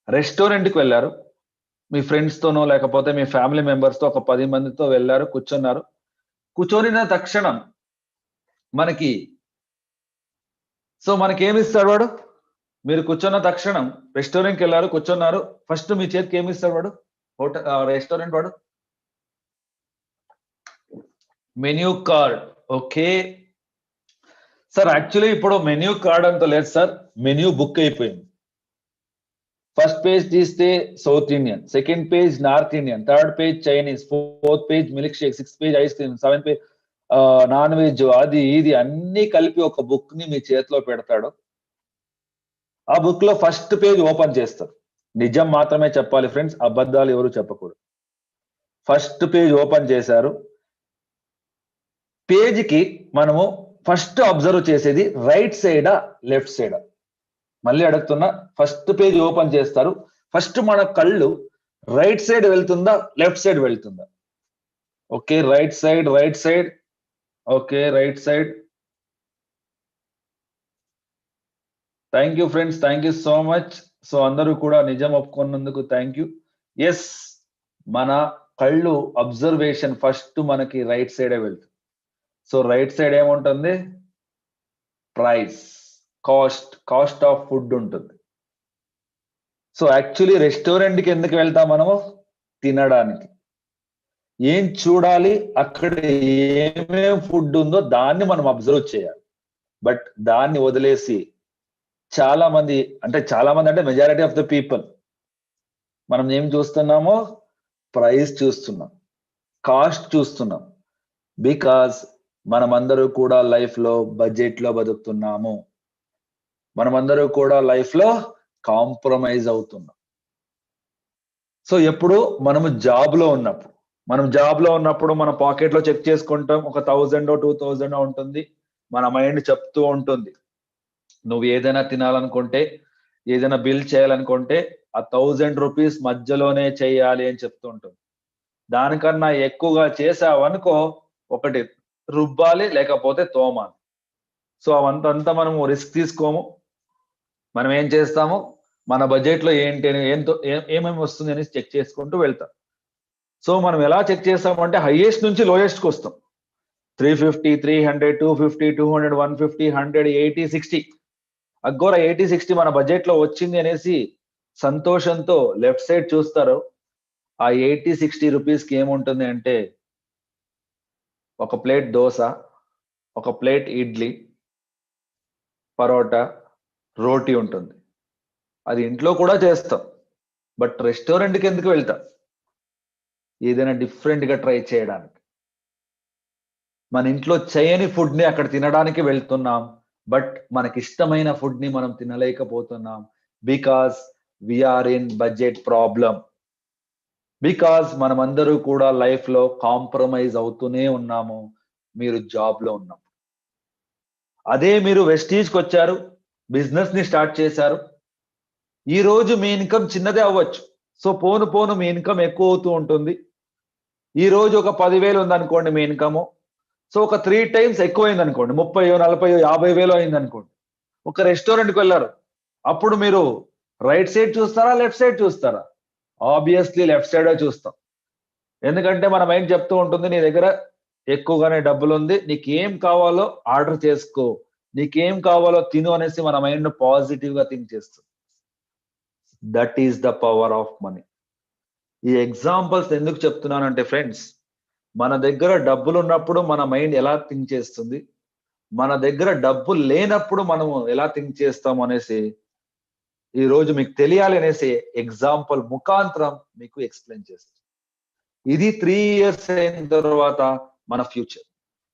రెస్టారెంట్కి వెళ్ళారు, మీ ఫ్రెండ్స్ తోనో లేకపోతే మీ ఫ్యామిలీ మెంబర్స్ తో ఒక 10 మందితో వెళ్ళారు, కూర్చున్నారు. కూర్చొని తక్షణం మనకి మనకేమి ఇస్తాడు వాడు? మీరు కూర్చున్న తక్షణం రెస్టారెంట్కి వెళ్ళారు, కూర్చున్నారు, ఫస్ట్ మీ చేతికి ఏమి ఇస్తాడు వాడు? రెస్టారెంట్ వాడు menu card. Okay sir, actually ఇప్పుడు మెన్యూ కార్డ్ అంత లేదు సార్, మెన్యూ బుక్ అయిపోయింది. ఫస్ట్ పేజ్ తీస్తే south Indian, second page north Indian, third page Chinese, fourth page milk shake, sixth page ice cream, seventh page non veg, అది ఇది అన్ని కలిపి ఒక బుక్ ని మీ చేతిలో పెడతాడు. ఆ బుక్ లో ఫస్ట్ పేజ్ ఓపెన్ చేస్తారు. నిజం మాత్రమే చెప్పాలి ఫ్రెండ్స్, అబద్ధాలు ఎవరు చెప్పకూడదు. ఫస్ట్ పేజ్ ఓపెన్ చేశారు. పేజ్ కి మనము ఫస్ట్ అబ్జర్వ్ చేసేది రైట్ సైడా లెఫ్ట్ సైడా? మళ్ళీ అడుగుతున్నా, ఫస్ట్ పేజ్ ఓపెన్ చేస్తారు, ఫస్ట్ మన కళ్ళు రైట్ సైడ్ వెళ్తుందా లెఫ్ట్ సైడ్ వెళ్తుందా? Okay right side, right side, okay right side. Thank you friends, thank you so much. So అందరూ కూడా నిజం ఒప్పుకున్నందుకు థ్యాంక్ యూ. ఎస్, మన కళ్ళు అబ్జర్వేషన్ ఫస్ట్ మనకి రైట్ సైడే వెళ్తుంది. సో రైట్ సైడ్ ఏముంటుంది? ప్రైస్, కాస్ట్ ఆఫ్ ఫుడ్ ఉంటుంది. సో యాక్చువల్లీ రెస్టారెంట్కి ఎందుకు వెళ్తాం మనము? తినడానికి. ఏం చూడాలి, అక్కడ ఏమేం ఫుడ్ ఉందో దాన్ని మనం అబ్జర్వ్ చేయాలి. బట్ దాన్ని వదిలేసి చాలా మంది అంటే మెజారిటీ ఆఫ్ ద పీపుల్ మనం ఏం చూస్తున్నామో? ప్రైస్ చూస్తున్నాం, కాస్ట్ చూస్తున్నాం. బికాస్ మనమందరూ కూడా లైఫ్ లో బడ్జెట్ లో బతుకుతున్నాము. మనమందరూ కూడా లైఫ్ లో కాంప్రమైజ్ అవుతున్నాం. సో ఎప్పుడు మనము జాబ్ లో ఉన్నప్పుడు మన పాకెట్ లో చెక్ చేసుకుంటాం, ఒక 1,000 2,000 ఉంటుంది. మన మైండ్ చెప్తూ ఉంటుంది, నువ్వు ఏదైనా తినాలనుకుంటే, ఏదైనా బిల్ చేయాలనుకుంటే ఆ 1,000 రూపీస్ మధ్యలోనే చేయాలి అని చెప్తూ ఉంటుంది. దానికన్నా ఎక్కువగా చేసావనుకో, ఒకటి రుబ్బాలి లేకపోతే తోమాలి. సో అవంతా మనము రిస్క్ తీసుకోము. మనం ఏం చేస్తాము, మన బడ్జెట్ లో ఏమేమి వస్తుంది అని చెక్ చేసుకుంటూ వెళ్తాం. సో మనం ఎలా చెక్ చేస్తామంటే హైయెస్ట్ నుంచి లోయెస్ట్ కి వస్తాం. 350, 300, 250, 200, 150, 100, 80, 60. అగ్గోర 80, 60 మన బడ్జెట్ లో వచ్చింది అనేసి సంతోషంతో లెఫ్ట్ సైడ్ చూస్తారు. ఆ 80, 60 రూపీస్ కి ఏముంటుంది అంటే ఒక ప్లేట్ దోశ, ఒక ప్లేట్ ఇడ్లీ, పరోటా, రోటీ ఉంటుంది. అది ఇంట్లో కూడా చేస్తాం, బట్ రెస్టారెంట్కి ఎందుకు వెళ్తాం? ఏదైనా డిఫరెంట్ గా ట్రై చేయడానికి. మన ఇంట్లో చేయని ఫుడ్ ని అక్కడ తినడానికి వెళ్తున్నాం, బట్ మనకి ఇష్టమైన ఫుడ్ ని మనం తినలేకపోతున్నాం. Because we are in budget problem. Because మనమందరూ కూడా లైఫ్ లో కాంప్రమైజ్ అవుతూనే ఉన్నాము. మీరు జాబ్ లో ఉన్నాం, అదే మీరు వెస్టీజ్కి వచ్చారు, బిజినెస్ ని స్టార్ట్ చేశారు. ఈ రోజు మీ ఇన్కమ్ చిన్నదే అవ్వచ్చు, సో పోను పోను మీ ఇన్కమ్ ఎక్కువ అవుతూ ఉంటుంది. ఈ రోజు ఒక 10,000 ఉందనుకోండి మీ ఇన్కమ్, సో ఒక 3 times ఎక్కువైంది అనుకోండి, 30, 40, 50,000 అయింది అనుకోండి. ఒక రెస్టారెంట్కి వెళ్ళారు, అప్పుడు మీరు రైట్ సైడ్ చూస్తారా లెఫ్ట్ సైడ్ చూస్తారా? ఆబ్వియస్లీ లెఫ్ట్ సైడే చూస్తాం. ఎందుకంటే మన మైండ్ చెప్తూ ఉంటుంది, నీ దగ్గర ఎక్కువగానే డబ్బులు ఉంది, నీకేం కావాలో ఆర్డర్ చేసుకో, నీకేం కావాలో తిను అనేసి మన మైండ్ పాజిటివ్ గా థింక్ చేస్తుంది. That is the power of money. ఈ ఎగ్జాంపుల్స్ ఎందుకు చెప్తున్నానంటే ఫ్రెండ్స్, మన దగ్గర డబ్బులు ఉన్నప్పుడు మన మైండ్ ఎలా థింక్ చేస్తుంది, మన దగ్గర డబ్బులు లేనప్పుడు మనము ఎలా థింక్ చేస్తాం అనేసి ఈ రోజు మీకు తెలియాలి అనేసి ఎగ్జాంపుల్ ముఖాంతరం మీకు ఎక్స్ప్లెయిన్ చేస్తాం. ఇది 3 years అయిన తర్వాత మన ఫ్యూచర్,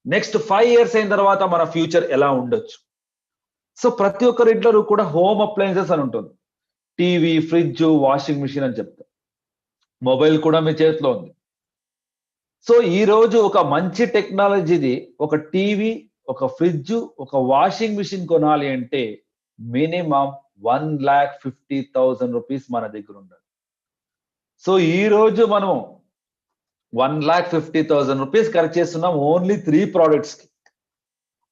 నెక్స్ట్ 5 years అయిన తర్వాత మన ఫ్యూచర్ ఎలా ఉండొచ్చు. సో ప్రతి ఒక్కరి ఇంట్లో కూడా హోమ్ అప్లయన్సెస్ అని ఉంటుంది. టీవీ, ఫ్రిడ్జ్, వాషింగ్ మిషన్ అని చెప్తాం. మొబైల్ కూడా మీ చేతిలో ఉంది. సో ఈ రోజు ఒక మంచి టెక్నాలజీది ఒక టీవీ, ఒక ఫ్రిడ్జ్, ఒక వాషింగ్ మిషన్ కొనాలి అంటే మినిమం 1,50,000 రూపీస్ మన దగ్గర ఉండాలి. సో ఈ రోజు మనం 1,50,000 రూపీస్ ఖర్చు చేస్తున్నాం ఓన్లీ 3 ప్రోడక్ట్స్ కి.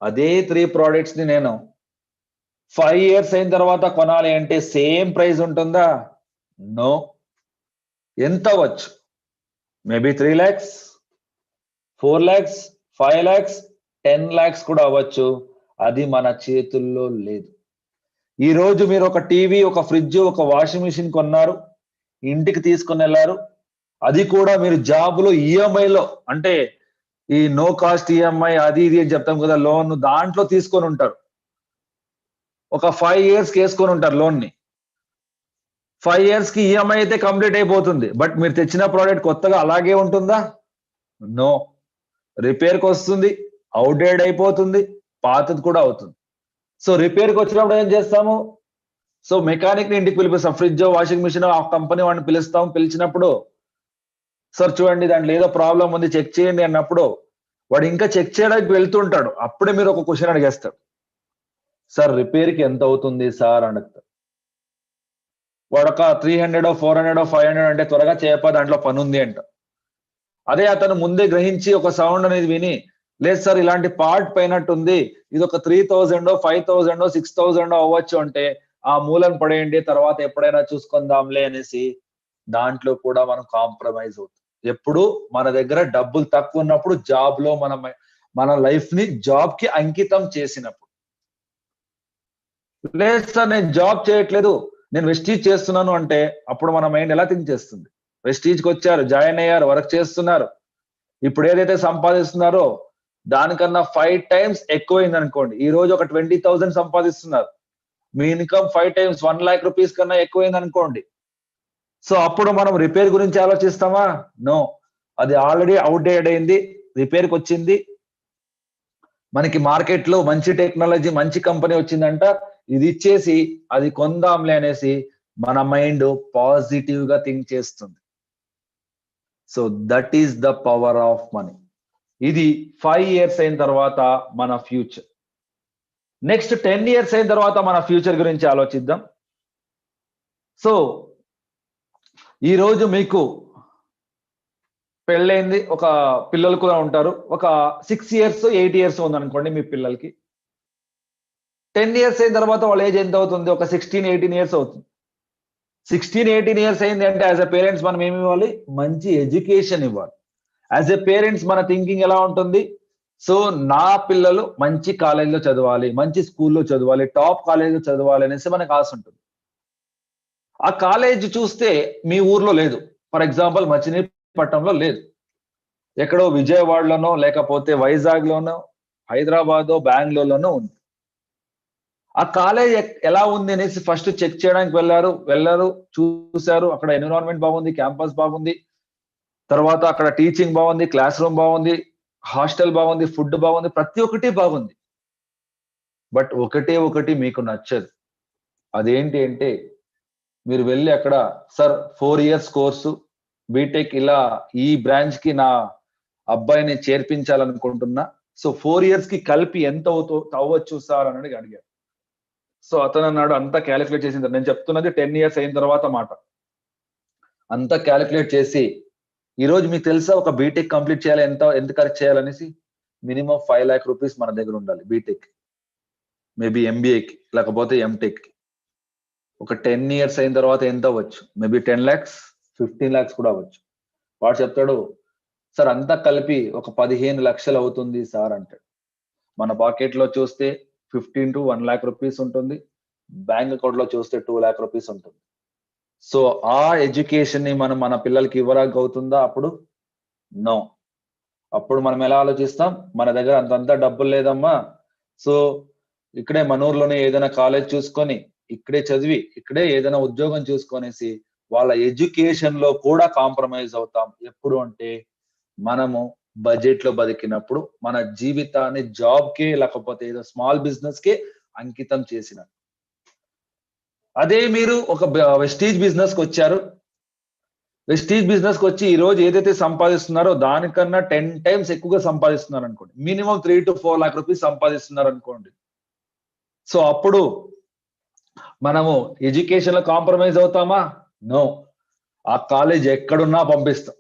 అదే 3 ప్రోడక్ట్స్ ని నేను 5 ఇయర్స్ అయిన తర్వాత కొనాలి అంటే సేమ్ ప్రైస్ ఉంటుందా? నో. ఎంత అవ్వచ్చు? Maybe 3 lakhs, 4 lakhs, 5 lakhs, 10 lakhs కూడా అవ్వచ్చు. అది మన చేతుల్లో లేదు. ఈ రోజు మీరు ఒక టీవీ, ఒక ఫ్రిడ్జ్, ఒక వాషింగ్ మిషన్ కొన్నారు, ఇంటికి తీసుకుని వెళ్ళారు. అది కూడా మీరు జాబ్లో ఈఎంఐలో, అంటే ఈ నో కాస్ట్ ఈఎంఐ అది ఇది అని చెప్తాం కదా, లోన్, దాంట్లో తీసుకొని ఉంటారు. ఒక 5 years వేసుకొని ఉంటారు లోన్ ని. 5 years కి ఈఎంఐ అయితే కంప్లీట్ అయిపోతుంది. బట్ మీరు తెచ్చిన ప్రోడక్ట్ కొత్తగా అలాగే ఉంటుందా? నో. రిపేర్కి వస్తుంది, అవుట్డేట్ అయిపోతుంది, పాతది కూడా అవుతుంది. సో రిపేర్కి వచ్చినప్పుడు ఏం చేస్తాము? సో మెకానిక్ ని ఇంటికి పిలిపిస్తాం. ఫ్రిడ్జ్, వాషింగ్ మిషన్ ఆ కంపెనీ వాడిని పిలుస్తాం. పిలిచినప్పుడు సార్ చూడండి దాంట్లో ఏదో ప్రాబ్లం ఉంది, చెక్ చేయండి అన్నప్పుడు వాడు ఇంకా చెక్ చేయడానికి వెళ్తుంటాడు. అప్పుడే మీరు ఒక క్వశ్చన్ అడిగేస్తారు, సార్ రిపేర్కి ఎంత అవుతుంది సార్ అని అడుగుతారు. వాడు ఒక 300, 400, 500 అంటే త్వరగా చేయపా, దాంట్లో పని ఉంది అంట. అదే అతను ముందే గ్రహించి ఒక సౌండ్ అనేది విని, లేదు సార్ ఇలాంటి పార్ట్ పోయినట్టుంది, ఇది ఒక 3,000, 5,000, 6,000 అవ్వచ్చు అంటే ఆ మూలను పడేయండి, తర్వాత ఎప్పుడైనా చూసుకుందాంలే అనేసి దాంట్లో కూడా మనం కాంప్రమైజ్ అవుతాం. ఎప్పుడు మన దగ్గర డబ్బులు తక్కువ ఉన్నప్పుడు, జాబ్ లో మన లైఫ్ ని జాబ్ కి అంకితం చేసినప్పుడు. లేదు సార్ నేను జాబ్ చేయట్లేదు, నేను వెస్టీజ్ చేస్తున్నాను అంటే అప్పుడు మన మైండ్ ఎలా థింక్ చేస్తుంది? వెస్టీజ్కి వచ్చారు, జాయిన్ అయ్యారు, వర్క్ చేస్తున్నారు, ఇప్పుడు ఏదైతే సంపాదిస్తున్నారో దానికన్నా 5 times ఎక్కువైంది అనుకోండి. ఈ రోజు ఒక 20,000 సంపాదిస్తున్నారు, మీ ఇన్కమ్ 5 times 1 lakh రూపీస్ కన్నా ఎక్కువైంది అనుకోండి. సో అప్పుడు మనం రిపేర్ గురించి ఆలోచిస్తామా? నో. అది ఆల్రెడీ అవుట్డేట్ అయింది, రిపేర్కి వచ్చింది, మనకి మార్కెట్ లో మంచి టెక్నాలజీ, మంచి కంపెనీ వచ్చిందంట, ఇది ఇచ్చేసి అది కొందాంలే అనేసి మన మైండ్ పాజిటివ్ గా థింక్ చేస్తుంది. So that is the power of money. ఇది 5 years అయిన తర్వాత మన ఫ్యూచర్. నెక్స్ట్ 10 years అయిన తర్వాత మన ఫ్యూచర్ గురించి ఆలోచిద్దాం. సో ఈ రోజు మీకు పెళ్ళైంది, ఒక పిల్లలు కూడా ఉంటారు, ఒక 6 years, 8 years ఉందనుకోండి మీ పిల్లలకి. 10 years అయిన తర్వాత వాళ్ళ ఏజ్ ఎంత అవుతుంది? ఒక 16, 18 years అవుతుంది. 16, 18 years అయింది అంటే యాజ్ ఎ పేరెంట్స్ మనం ఏమి ఇవ్వాలి? మంచి ఎడ్యుకేషన్ ఇవ్వాలి. యాజ్ ఎ పేరెంట్స్ మన థింకింగ్ ఎలా ఉంటుంది? సో నా పిల్లలు మంచి కాలేజీలో చదవాలి, మంచి స్కూల్లో చదవాలి, టాప్ కాలేజీలో చదవాలి అనేసి మనకు ఆశ ఉంటుంది. ఆ కాలేజ్ చూస్తే మీ ఊర్లో లేదు, ఫర్ ఎగ్జాంపుల్ మచిలీపట్నంలో లేదు, ఎక్కడో విజయవాడలోనో లేకపోతే వైజాగ్ లోనో హైదరాబాదో బెంగళూరులోనో ఉంది. ఆ కాలేజ్ ఎలా ఉంది అనేసి ఫస్ట్ చెక్ చేయడానికి వెళ్ళారు, చూశారు, అక్కడ ఎన్విరాన్మెంట్ బాగుంది, క్యాంపస్ బాగుంది, తర్వాత అక్కడ టీచింగ్ బాగుంది, క్లాస్ రూమ్ బాగుంది, హాస్టల్ బాగుంది, ఫుడ్ బాగుంది, ప్రతి ఒక్కటి బాగుంది. బట్ ఒకటి మీకు నచ్చదు. అదేంటి అంటే మీరు వెళ్ళి అక్కడ సార్ 4 years కోర్సు బీటెక్ ఇలా ఈ బ్రాంచ్ కి నా అబ్బాయిని చేర్పించాలనుకుంటున్నా, సో 4 years కి కలిపి ఎంత అవ్వచ్చు సార్ అని అడిగారు. సో అతను అన్నాడు అంతా క్యాలిక్యులేట్ చేసింది, నేను చెప్తున్నది 10 years అయిన తర్వాత మాట, అంతా క్యాలిక్యులేట్ చేసి ఈ రోజు మీకు తెలుసా ఒక బీటెక్ కంప్లీట్ చేయాలి ఎంత ఖర్చు చేయాలనేసి? మినిమం 5 lakh రూపీస్ మన దగ్గర ఉండాలి బీటెక్, మేబీ ఎంబీఏకి లేకపోతే ఎంటెక్ కి. ఒక 10 years అయిన తర్వాత ఎంత అవ్వచ్చు? మేబీ 10 lakhs, 15 lakhs కూడా అవ్వచ్చు. వాడు చెప్తాడు సార్ అంతా కలిపి ఒక 15 లక్షలు అవుతుంది సార్ అంటాడు. మన పాకెట్ లో చూస్తే 15 to 1 lakh రూపీస్ ఉంటుంది, బ్యాంక్ అకౌంట్ లో చూస్తే 2 lakh రూపీస్ ఉంటుంది. సో ఆ ఎడ్యుకేషన్ ని మనం మన పిల్లలకి ఇవ్వడానికి అవుతుందా? అప్పుడు నో. అప్పుడు మనం ఎలా ఆలోచిస్తాం? మన దగ్గర అంతంతా డబ్బులు లేదమ్మా, సో ఇక్కడే మన ఊర్లోనే ఏదైనా కాలేజ్ చూసుకొని ఇక్కడే చదివి ఇక్కడే ఏదైనా ఉద్యోగం చూసుకొనేసి వాళ్ళ ఎడ్యుకేషన్ లో కూడా కాంప్రమైజ్ అవుతాం. ఎప్పుడు అంటే మనము బడ్జెట్ లో బతికినప్పుడు, మన జీవితాన్ని జాబ్ కే లేకపోతే ఏదో స్మాల్ బిజినెస్ కే అంకితం చేసిన. అదే మీరు ఒక వెస్టీజ్ బిజినెస్ కి వచ్చారు, వెస్టీజ్ బిజినెస్ కి వచ్చి ఈ రోజు ఏదైతే సంపాదిస్తున్నారో దానికన్నా 10 టైమ్స్ ఎక్కువగా సంపాదిస్తున్నారు అనుకోండి. మినిమం 3 to 4 lakh రూపీస్ సంపాదిస్తున్నారు అనుకోండి. సో అప్పుడు మనము ఎడ్యుకేషన్ లో కాంప్రమైజ్ అవుతామా? నో. ఆ కాలేజ్ ఎక్కడున్నా పంపిస్తాం.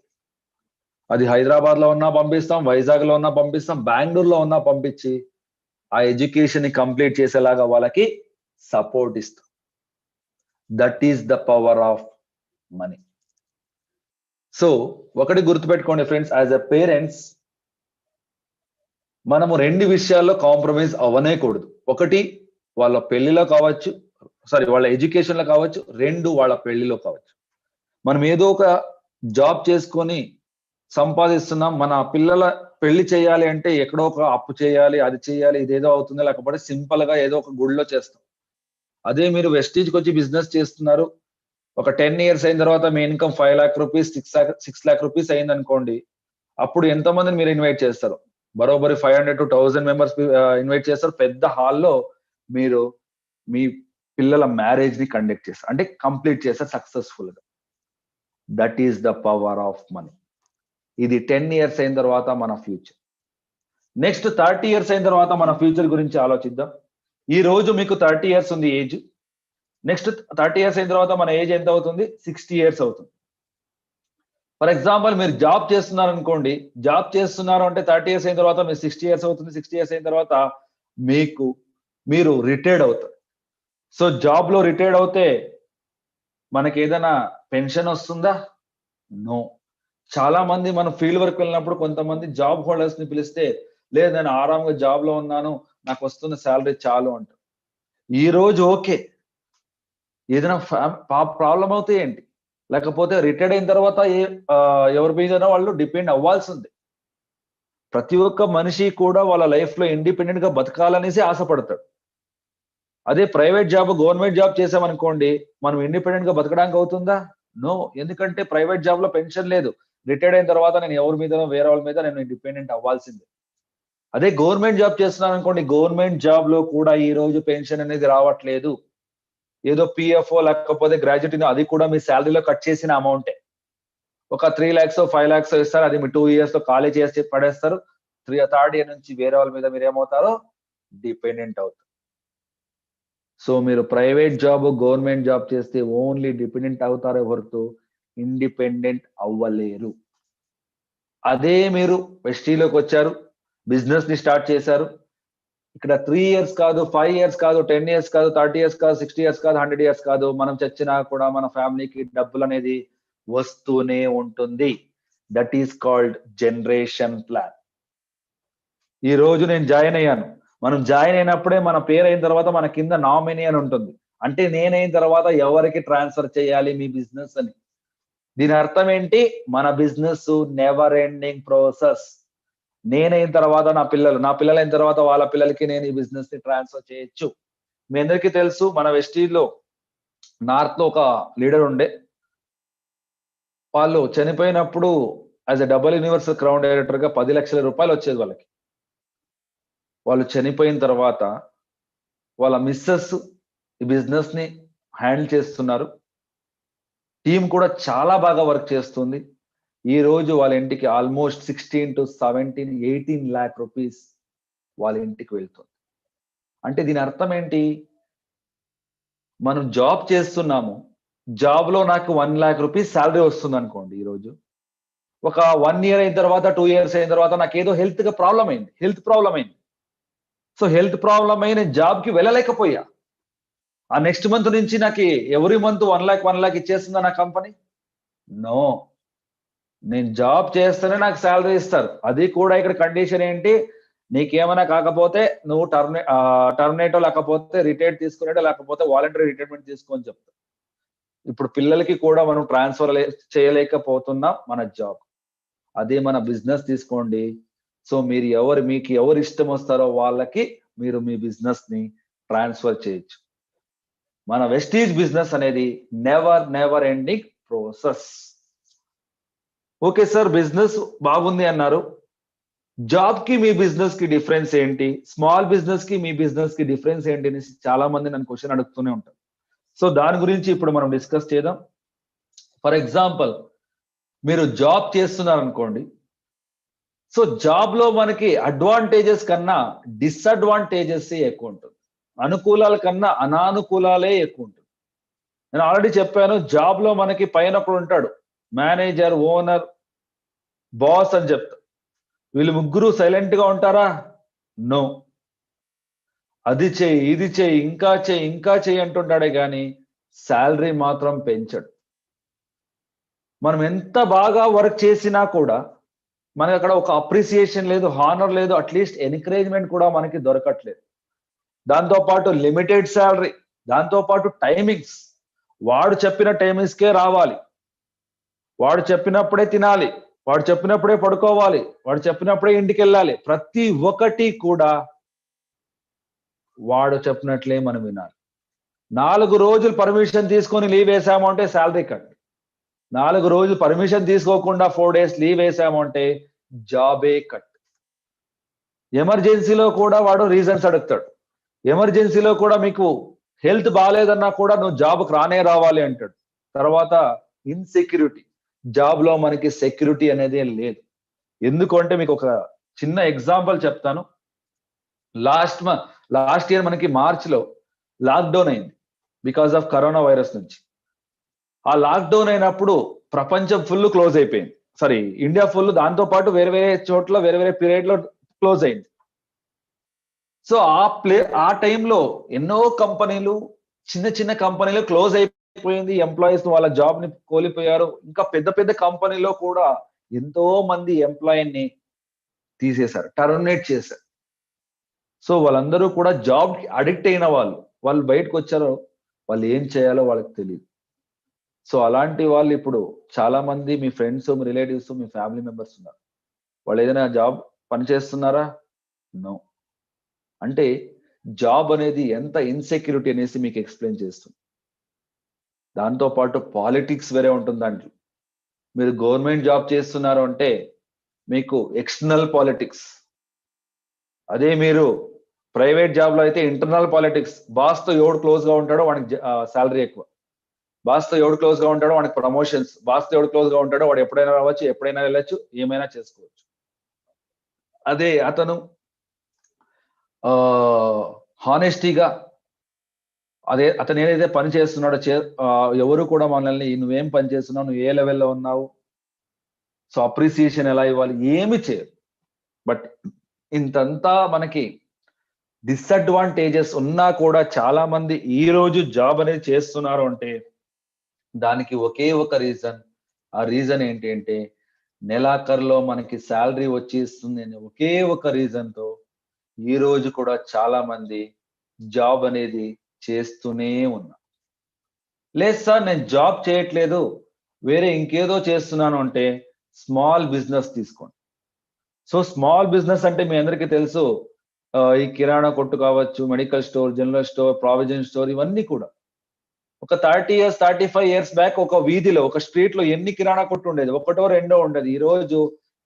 అది హైదరాబాద్ లో ఉన్నా పంపిస్తాం, వైజాగ్ లో ఉన్నా పంపిస్తాం, బెంగళూరులో ఉన్నా పంపించి ఆ ఎడ్యుకేషన్ ని కంప్లీట్ చేసేలాగా వాళ్ళకి సపోర్ట్ ఇస్తాం. That is the power of money. So ఒకటి గుర్తుపెట్టుకోండి ఫ్రెండ్స్, యాజ్ ఎ పేరెంట్స్ మనము 2 విషయాల్లో కాంప్రమైజ్ అవ్వనేకూడదు. ఒకటి వాళ్ళ పెళ్లిలో కావచ్చు, వాళ్ళ ఎడ్యుకేషన్ లో కావచ్చు, 2 వాళ్ళ పెళ్లిలో కావచ్చు. మనం ఏదో ఒక జాబ్ చేసుకొని సంపాదిస్తున్నాం, మన పిల్లల పెళ్లి చేయాలి అంటే ఎక్కడో ఒక అప్పు చేయాలి, అది చేయాలి, ఇదేదో అవుతుంది, లేకపోతే సింపుల్ గా ఏదో ఒక గుడిలో చేస్తాం. అదే మీరు వెస్టీజ్ కి వచ్చి బిజినెస్ చేస్తున్నారు, ఒక 10 years అయిన తర్వాత మీ income 5 lakh rupees 6 lakh rupees అయింది అనుకోండి. అప్పుడు ఎంతమందిని మీరు ఇన్వైట్ చేస్తారు? బరోబరి 500 to 1000 మెంబర్స్ ఇన్వైట్ చేస్తారు. పెద్ద హాల్లో మీరు మీ పిల్లల మ్యారేజ్ ని కండక్ట్ చేస్తారు, అంటే కంప్లీట్ చేస్తారు సక్సెస్ఫుల్ గా. That is the power of money. ఇది 10 years అయిన తర్వాత మన ఫ్యూచర్. నెక్స్ట్ 30 years అయిన తర్వాత మన ఫ్యూచర్ గురించి ఆలోచిద్దాం. ఈ రోజు మీకు 30 years ఉంది ఏజ్. నెక్స్ట్ 30 years అయిన తర్వాత మన ఏజ్ ఎంత అవుతుంది? 60 years అవుతుంది. ఫర్ ఎగ్జాంపుల్ మీరు జాబ్ చేస్తున్నారు అనుకోండి, జాబ్ చేస్తున్నారు అంటే 30 years అయిన తర్వాత మీరు 60 years అవుతుంది. 60 years అయిన తర్వాత మీరు రిటైర్డ్ అవుతారు. సో జాబ్ లో రిటైర్డ్ అవుతే మనకి ఏదైనా పెన్షన్ వస్తుందా? నో. చాలా మంది మనం ఫీల్డ్ వర్క్ వెళ్ళినప్పుడు కొంతమంది జాబ్ హోల్డర్స్ ని పిలిస్తే, లేదు నేను ఆరాంగా జాబ్ లో ఉన్నాను, నాకు వస్తున్న శాలరీ చాలు అంటారు. ఈ రోజు ఓకే, ఏదైనా ప్రాబ్లం అవుతే ఏంటి, లేకపోతే రిటైర్డ్ అయిన తర్వాత ఎవరి మీద వాళ్ళు డిపెండ్ అవ్వాల్సిందే. ప్రతి ఒక్క మనిషి కూడా వాళ్ళ లైఫ్ లో ఇండిపెండెంట్ గా బతకాలనేసి ఆశపడతాడు. అదే ప్రైవేట్ జాబ్, గవర్నమెంట్ జాబ్ చేసామనుకోండి, మనం ఇండిపెండెంట్ గా బతకడానికి అవుతుందా? నో. ఎందుకంటే ప్రైవేట్ జాబ్ లో పెన్షన్ లేదు. రిటైర్డ్ అయిన తర్వాత నేను ఎవరి మీద, వేరే వాళ్ళ మీద నేను డిపెండెంట్ అవ్వాల్సిందే. అదే గవర్నమెంట్ జాబ్ చేస్తున్నాను అనుకోండి, గవర్నమెంట్ జాబ్ లో కూడా ఈ రోజు పెన్షన్ అనేది రావట్లేదు. ఏదో పిఎఫ్ లేకపోతే గ్రాడ్యుయేట్, అది కూడా మీ శాలరీలో కట్ చేసిన అమౌంటే. ఒక 3 lakhs 5 lakhs ఇస్తారు, అది మీ 2 years లో ఖాళీ చేసి పడేస్తారు. 3rd year నుంచి వేరే వాళ్ళ మీద మీరు ఏమవుతారో డిపెండెంట్ అవుతారు. సో మీరు ప్రైవేట్ జాబ్, గవర్నమెంట్ జాబ్ చేస్తే ఓన్లీ డిపెండెంట్ అవుతారు, ఎవరితో? ఇండిపెండెంట్ అవ్వలేరు. అదే మీరు వెస్టీలోకి వచ్చారు, బిజినెస్ ని స్టార్ట్ చేశారు, ఇక్కడ 3 years కాదు, 5 years కాదు, 10 years కాదు, 30 years కాదు, 60 years కాదు, 100 years కాదు, మనం చచ్చినా కూడా మన ఫ్యామిలీకి డబ్బులు అనేది వస్తూనే ఉంటుంది. That is called generation plan. ఈ రోజు నేను జాయిన్ అయ్యాను, మనం జాయిన్ అయినప్పుడే మన పేరు అయిన తర్వాత మన కింద నామినీ అని ఉంటుంది. అంటే నేనైన తర్వాత ఎవరికి ట్రాన్స్ఫర్ చేయాలి మీ బిజినెస్ అని. దీని అర్థం ఏంటి? మన బిజినెస్ నెవర్ ఎండింగ్ ప్రాసెస్. నేనైన తర్వాత నా పిల్లలు అయిన తర్వాత వాళ్ళ పిల్లలకి నేను ఈ బిజినెస్ ని ట్రాన్స్ఫర్ చేయొచ్చు. మీ అందరికీ తెలుసు, మన వెస్టీలో నార్త్ లో ఒక లీడర్ ఉండే, వాళ్ళు చనిపోయినప్పుడు as a double universal crown director గా 10 లక్షల రూపాయలు వచ్చేది వాళ్ళకి. వాళ్ళు చనిపోయిన తర్వాత వాళ్ళ మిస్సెస్ ఈ బిజినెస్ ని హ్యాండిల్ చేస్తున్నారు. టీం కూడా చాలా బాగా వర్క్ చేస్తుంది. ఈ రోజు వాళ్ళ ఇంటికి ఆల్మోస్ట్ 16 to 17, 18 lakh రూపీస్ వాళ్ళ ఇంటికి వెళ్తుంది. అంటే దీని అర్థం ఏంటి? మనం జాబ్ చేస్తున్నాము, జాబ్ లో నాకు 1 lakh రూపీస్ శాలరీ వస్తుంది అనుకోండి. ఈ రోజు ఒక 1 year అయిన తర్వాత, 2 years అయిన తర్వాత నాకు ఏదో హెల్త్ ప్రాబ్లం అయింది. సో హెల్త్ ప్రాబ్లం అయిన జాబ్ కి వెళ్ళలేకపోయా. ఆ నెక్స్ట్ మంత్ నుంచి నాకు ఎవ్రీ మంత్ 1 lakh ఇచ్చేస్తుందా నా కంపెనీ? నో. నేను జాబ్ చేస్తేనే నాకు శాలరీ ఇస్తారు. అది కూడా ఇక్కడ కండిషన్ ఏంటి? నీకేమైనా కాకపోతే నువ్వు టర్మినేటో లేకపోతే రిటైర్డ్ తీసుకునేటో లేకపోతే వాలంటరీ రిటైర్మెంట్ తీసుకొని చెప్తా. ఇప్పుడు పిల్లలకి కూడా మనం ట్రాన్స్ఫర్ చేయలేకపోతున్నాం మన జాబ్. అదే మన బిజినెస్ తీసుకోండి. సో మీకు ఎవరు ఇష్టం వస్తారో వాళ్ళకి మీరు మీ బిజినెస్ ని ట్రాన్స్ఫర్ చేయొచ్చు. మన వెస్టీజ్ బిజినెస్ అనేది never ending process. Okay sir, business బాగుంది అన్నారు, జాబ్ కి మీ బిజినెస్ కి డిఫరెన్స్ ఏంటి, స్మాల్ బిజినెస్ కి మీ బిజినెస్ కి డిఫరెన్స్ ఏంటి అని చాలా మంది నన్ను క్వశ్చన్ అడుగుతూనే ఉంటారు. సో దాని గురించి ఇప్పుడు మనం డిస్కస్ చేద్దాం. ఫర్ ఎగ్జాంపుల్, మీరు జాబ్ చేస్తున్నారు అనుకోండి, సో జాబ్ లో మనకి అడ్వాంటేజెస్ కన్నా డిసడ్వాంటేజెస్ ఎక్కువ ఉంటుంది. అనుకూలాల కన్నా అనానుకూలాలే ఎక్కువ ఉంటుంది. నేను ఆల్రెడీ చెప్పాను, జాబ్ లో మనకి పైన ఒకడు ఉంటాడు, మేనేజర్, ఓనర్, బాస్ అని చెప్తా. వీళ్ళు ముగ్గురు సైలెంట్ గా ఉంటారా? నో. అది చెయ్యి, ఇది చెయ్యి, ఇంకా చెయ్యి, ఇంకా చెయ్యి అంటుంటాడే కానీ శాలరీ మాత్రం పెంచడు. మనం ఎంత బాగా వర్క్ చేసినా కూడా మనకి అక్కడ ఒక అప్రిసియేషన్ లేదు, హానర్ లేదు, అట్లీస్ట్ ఎన్కరేజ్మెంట్ కూడా మనకి దొరకట్లేదు. దాంతోపాటు లిమిటెడ్ శాలరీ, దాంతోపాటు టైమింగ్స్. వాడు చెప్పిన టైమింగ్స్కే రావాలి, వాడు చెప్పినప్పుడే తినాలి, వాడు చెప్పినప్పుడే పడుకోవాలి, వాడు చెప్పినప్పుడే ఇంటికి వెళ్ళాలి. ప్రతి ఒక్కటి కూడా వాడు చెప్పినట్లే మనం వినాలి. 4 రోజులు పర్మిషన్ తీసుకొని లీవ్ వేసాము అంటే శాలరీ కట్. 4 రోజులు పర్మిషన్ తీసుకోకుండా 4 డేస్ లీవ్ వేసాము అంటే జాబే కట్. ఎమర్జెన్సీలో కూడా వాడు రీజన్స్ అడుగుతాడు. ఎమర్జెన్సీలో కూడా మీకు హెల్త్ బాగాలేదన్నా కూడా నువ్వు జాబ్కి రావాలి అంటాడు. తర్వాత ఇన్సెక్యూరిటీ. జాబ్ లో మనకి సెక్యూరిటీ అనేది లేదు. ఎందుకంటే మీకు ఒక చిన్న ఎగ్జాంపుల్ చెప్తాను. లాస్ట్ ఇయర్ మనకి మార్చ్ లో లాక్డౌన్ అయింది బికాస్ ఆఫ్ కరోనా వైరస్ నుంచి. ఆ లాక్డౌన్ అయినప్పుడు ప్రపంచం ఫుల్ క్లోజ్ అయిపోయింది. సారీ, ఇండియా ఫుల్, దాంతో పాటు వేరే వేరే చోట్ల వేరే వేరే పీరియడ్ లో క్లోజ్ అయింది. సో ఆ టైంలో ఎన్నో కంపెనీలు, చిన్న చిన్న కంపెనీలు క్లోజ్ అయిపోయింది. ఎంప్లాయీస్ వాళ్ళ జాబ్ ని కోల్పోయారు. ఇంకా పెద్ద పెద్ద కంపెనీలో కూడా ఎంతో మంది ఎంప్లాయీని తీసేశారు, టర్మినేట్ చేశారు. సో వాళ్ళందరూ కూడా జాబ్ కి అడిక్ట్ అయిన వాళ్ళు బయటకు వచ్చారో వాళ్ళు ఏం చేయాలో వాళ్ళకి తెలియదు. సో అలాంటి వాళ్ళు ఇప్పుడు చాలా మంది మీ ఫ్రెండ్స్, మీ రిలేటివ్స్, మీ ఫ్యామిలీ మెంబర్స్ ఉన్నారు. వాళ్ళు ఏదైనా జాబ్ పని చేస్తున్నారా? నో. అంటే జాబ్ అనేది ఎంత ఇన్సెక్యూరిటీ అనేసి మీకు ఎక్స్ప్లెయిన్ చేస్తుంది. దాంతో పాటు పాలిటిక్స్ వేరే ఉంటుంది దాంట్లో. మీరు గవర్నమెంట్ జాబ్ చేస్తున్నారు అంటే మీకు ఎక్స్టర్నల్ పాలిటిక్స్. అదే మీరు ప్రైవేట్ జాబ్ లో అయితే ఇంటర్నల్ పాలిటిక్స్. బాస్ తో ఎవడు క్లోజ్ గా ఉంటాడో వాడికి శాలరీ ఎక్కువ, బాస్ తో ఎవడు క్లోజ్ గా ఉంటాడో వాడికి ప్రమోషన్స్, బాస్ తో ఎవడు క్లోజ్ గా ఉంటాడో వాడు ఎప్పుడైనా రావచ్చు, ఎప్పుడైనా వెళ్ళొచ్చు, ఏమైనా చేసుకోవచ్చు. అదే అతను హానెస్టీగా అతను ఏదైతే పని చేస్తున్నాడో ఎవరు కూడా మనల్ని నువ్వేం పని చేస్తున్నావు, నువ్వు ఏ లెవెల్లో ఉన్నావు, సో అప్రిసియేషన్ ఎలా ఇవ్వాలి, ఏమి చేయరు. బట్ ఇంతంతా మనకి డిసడ్వాంటేజెస్ ఉన్నా కూడా చాలా మంది ఈ రోజు జాబ్ అనేది చేస్తున్నారు అంటే దానికి ఒకే ఒక రీజన్. ఆ రీజన్ ఏంటి అంటే నెలాఖరులో మనకి శాలరీ వచ్చేస్తుంది అనే ఒకే ఒక రీజన్ తో ఈ రోజు కూడా చాలా మంది జాబ్ అనేది చేస్తూనే ఉన్నారు. లేదు సార్ నేను జాబ్ చేయట్లేదు, వేరే ఇంకేదో చేస్తున్నాను అంటే స్మాల్ బిజినెస్ తీసుకోండి. సో స్మాల్ బిజినెస్ అంటే మీ అందరికీ తెలుసు, ఈ కిరాణా కొట్టు కావచ్చు, medical store, general store, provision store, ఇవన్నీ కూడా. ఒక 30 years 35 years బ్యాక్ ఒక వీధిలో, ఒక స్ట్రీట్ లో ఎన్ని కిరాణా కొట్టు ఉండేది? ఒకటో రెండో ఉండేది. ఈ రోజు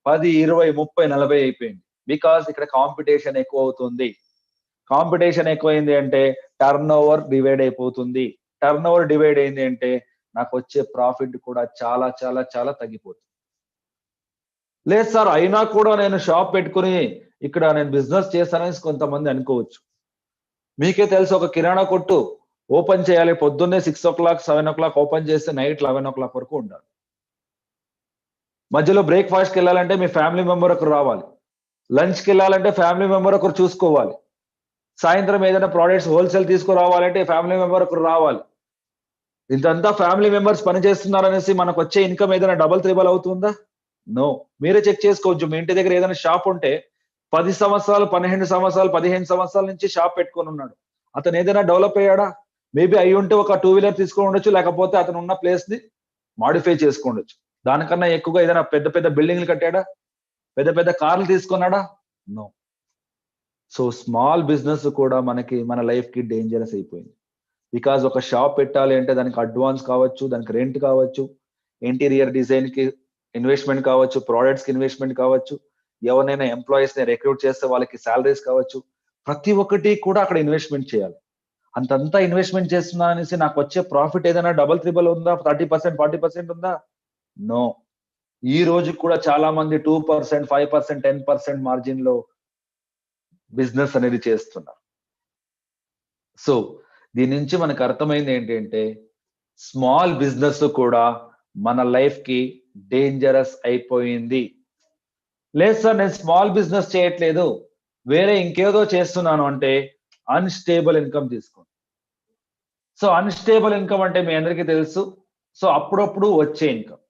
10, 20, 30, 40 అయిపోయింది. బికాస్ ఇక్కడ కాంపిటీషన్ ఎక్కువ అవుతుంది. కాంపిటీషన్ ఎక్కువైంది అంటే టర్న్ ఓవర్ డివైడ్ అయిపోతుంది. టర్న్ ఓవర్ డివైడ్ అయింది అంటే నాకు వచ్చే ప్రాఫిట్ కూడా చాలా చాలా చాలా తగ్గిపోతుంది. లేదు సార్ అయినా కూడా నేను షాప్ పెట్టుకుని ఇక్కడ నేను బిజినెస్ చేస్తానని కొంతమంది అనుకోవచ్చు. మీకే తెలుసు, ఒక కిరాణా కొట్టు ఓపెన్ చేయాలి, పొద్దున్నే 6 o'clock 7 o'clock ఓపెన్ చేస్తే నైట్ 11 o'clock వరకు ఉండాలి. మధ్యలో బ్రేక్ఫాస్ట్కి వెళ్ళాలంటే మీ ఫ్యామిలీ మెంబర్ ఒకరు రావాలి, లంచ్కి వెళ్ళాలంటే ఫ్యామిలీ మెంబర్ ఒకరు చూసుకోవాలి, సాయంత్రం ఏదైనా ప్రోడక్ట్స్ హోల్సేల్ తీసుకురావాలంటే ఫ్యామిలీ మెంబర్ ఒకరు రావాలి. ఇంతంతా ఫ్యామిలీ మెంబర్స్ పనిచేస్తున్నారనేసి మనకు వచ్చే ఇన్కమ్ ఏదైనా డబల్ త్రిబల్ అవుతుందా? నో. మీరే చెక్ చేసుకోవచ్చు. మీ ఇంటి దగ్గర ఏదైనా షాప్ ఉంటే 10 సంవత్సరాలు, 12 సంవత్సరాలు, 15 సంవత్సరాల నుంచి షాప్ పెట్టుకొని ఉన్నాడు. అతను ఏదైనా డెవలప్ అయ్యాడా? మేబీ అయి ఉంటే ఒక 2-wheeler తీసుకొని ఉండొచ్చు, లేకపోతే అతను ఉన్న ప్లేస్ ని మాడిఫై చేసుకోండొచ్చు. దానికన్నా ఎక్కువగా ఏదైనా పెద్ద పెద్ద బిల్డింగ్లు కట్టాడా? పెద్ద పెద్ద కార్లు తీసుకున్నాడా? నో. సో స్మాల్ బిజినెస్ కూడా మనకి మన లైఫ్ కి డేంజరస్ అయిపోయింది. బికాజ్ ఒక షాప్ పెట్టాలి అంటే దానికి అడ్వాన్స్ కావచ్చు, దానికి రెంట్ కావచ్చు, ఇంటీరియర్ డిజైన్ కి ఇన్వెస్ట్మెంట్ కావచ్చు, ప్రోడక్ట్స్ కి ఇన్వెస్ట్మెంట్ కావచ్చు, ఎవరినైనా ఎంప్లాయీస్ ని రిక్రూట్ చేస్తే వాళ్ళకి సాలరీస్ కావచ్చు, ప్రతి ఒక్కటి కూడా అక్కడ ఇన్వెస్ట్మెంట్ చేయాలి. అంతంతా ఇన్వెస్ట్మెంట్ చేస్తున్నా అనేసి నాకు వచ్చే ప్రాఫిట్ ఏదైనా డబల్ త్రిబల్ ఉందా? 30%, 40% ఉందా? నో. ఈ రోజు కూడా చాలా మంది 2%, 5%, 10% మార్జిన్ లో బిజినెస్ అనేది చేస్తున్నారు. సో దీని నుంచి మనకు అర్థమైంది ఏంటంటే స్మాల్ బిజినెస్ కూడా మన లైఫ్ కి డేంజరస్ అయిపోయింది. లేదు సార్ నేను స్మాల్ బిజినెస్ చేయట్లేదు, వేరే ఇంకేదో చేస్తున్నాను అంటే అన్స్టేబుల్ ఇన్కమ్ తీసుకోండి. సో అన్స్టేబుల్ ఇన్కమ్ అంటే మీ అందరికీ తెలుసు. సో అప్పుడప్పుడు వచ్చే ఇన్కమ్,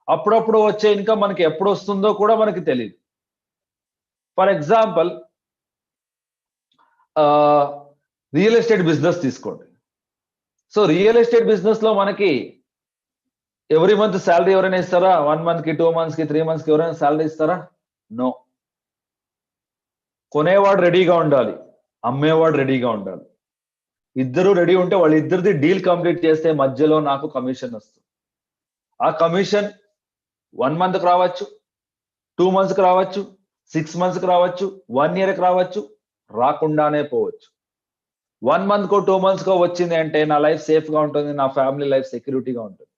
అప్పుడప్పుడు వచ్చే ఇన్కమ్ మనకి ఎప్పుడు వస్తుందో కూడా మనకి తెలియదు. For example real estate business తీసుకోండి. సో రియల్ ఎస్టేట్ బిజినెస్ లో మనకి ఎవ్రీ మంత్ శాలరీ ఎవరైనా ఇస్తారా? 1 month కి, 2 months కి, 3 months కి ఎవరైనా శాలరీ ఇస్తారా? నో. కొనేవాడు రెడీగా ఉండాలి, అమ్మేవాడు రెడీగా ఉండాలి. ఇద్దరు రెడీ ఉంటే వాళ్ళిద్దరిది డీల్ కంప్లీట్ చేస్తే మధ్యలో నాకు కమిషన్ వస్తుంది. ఆ కమిషన్ 1 month కి రావచ్చు, 2 months కి రావచ్చు, 6 months కి రావచ్చు, 1 year కి రావచ్చు, రాకుండానే పోవచ్చు. 1 month కో 2 months కో వచ్చింది అంటే నా లైఫ్ సేఫ్ గా ఉంటుంది, నా ఫ్యామిలీ లైఫ్ సెక్యూరిటీగా ఉంటుంది.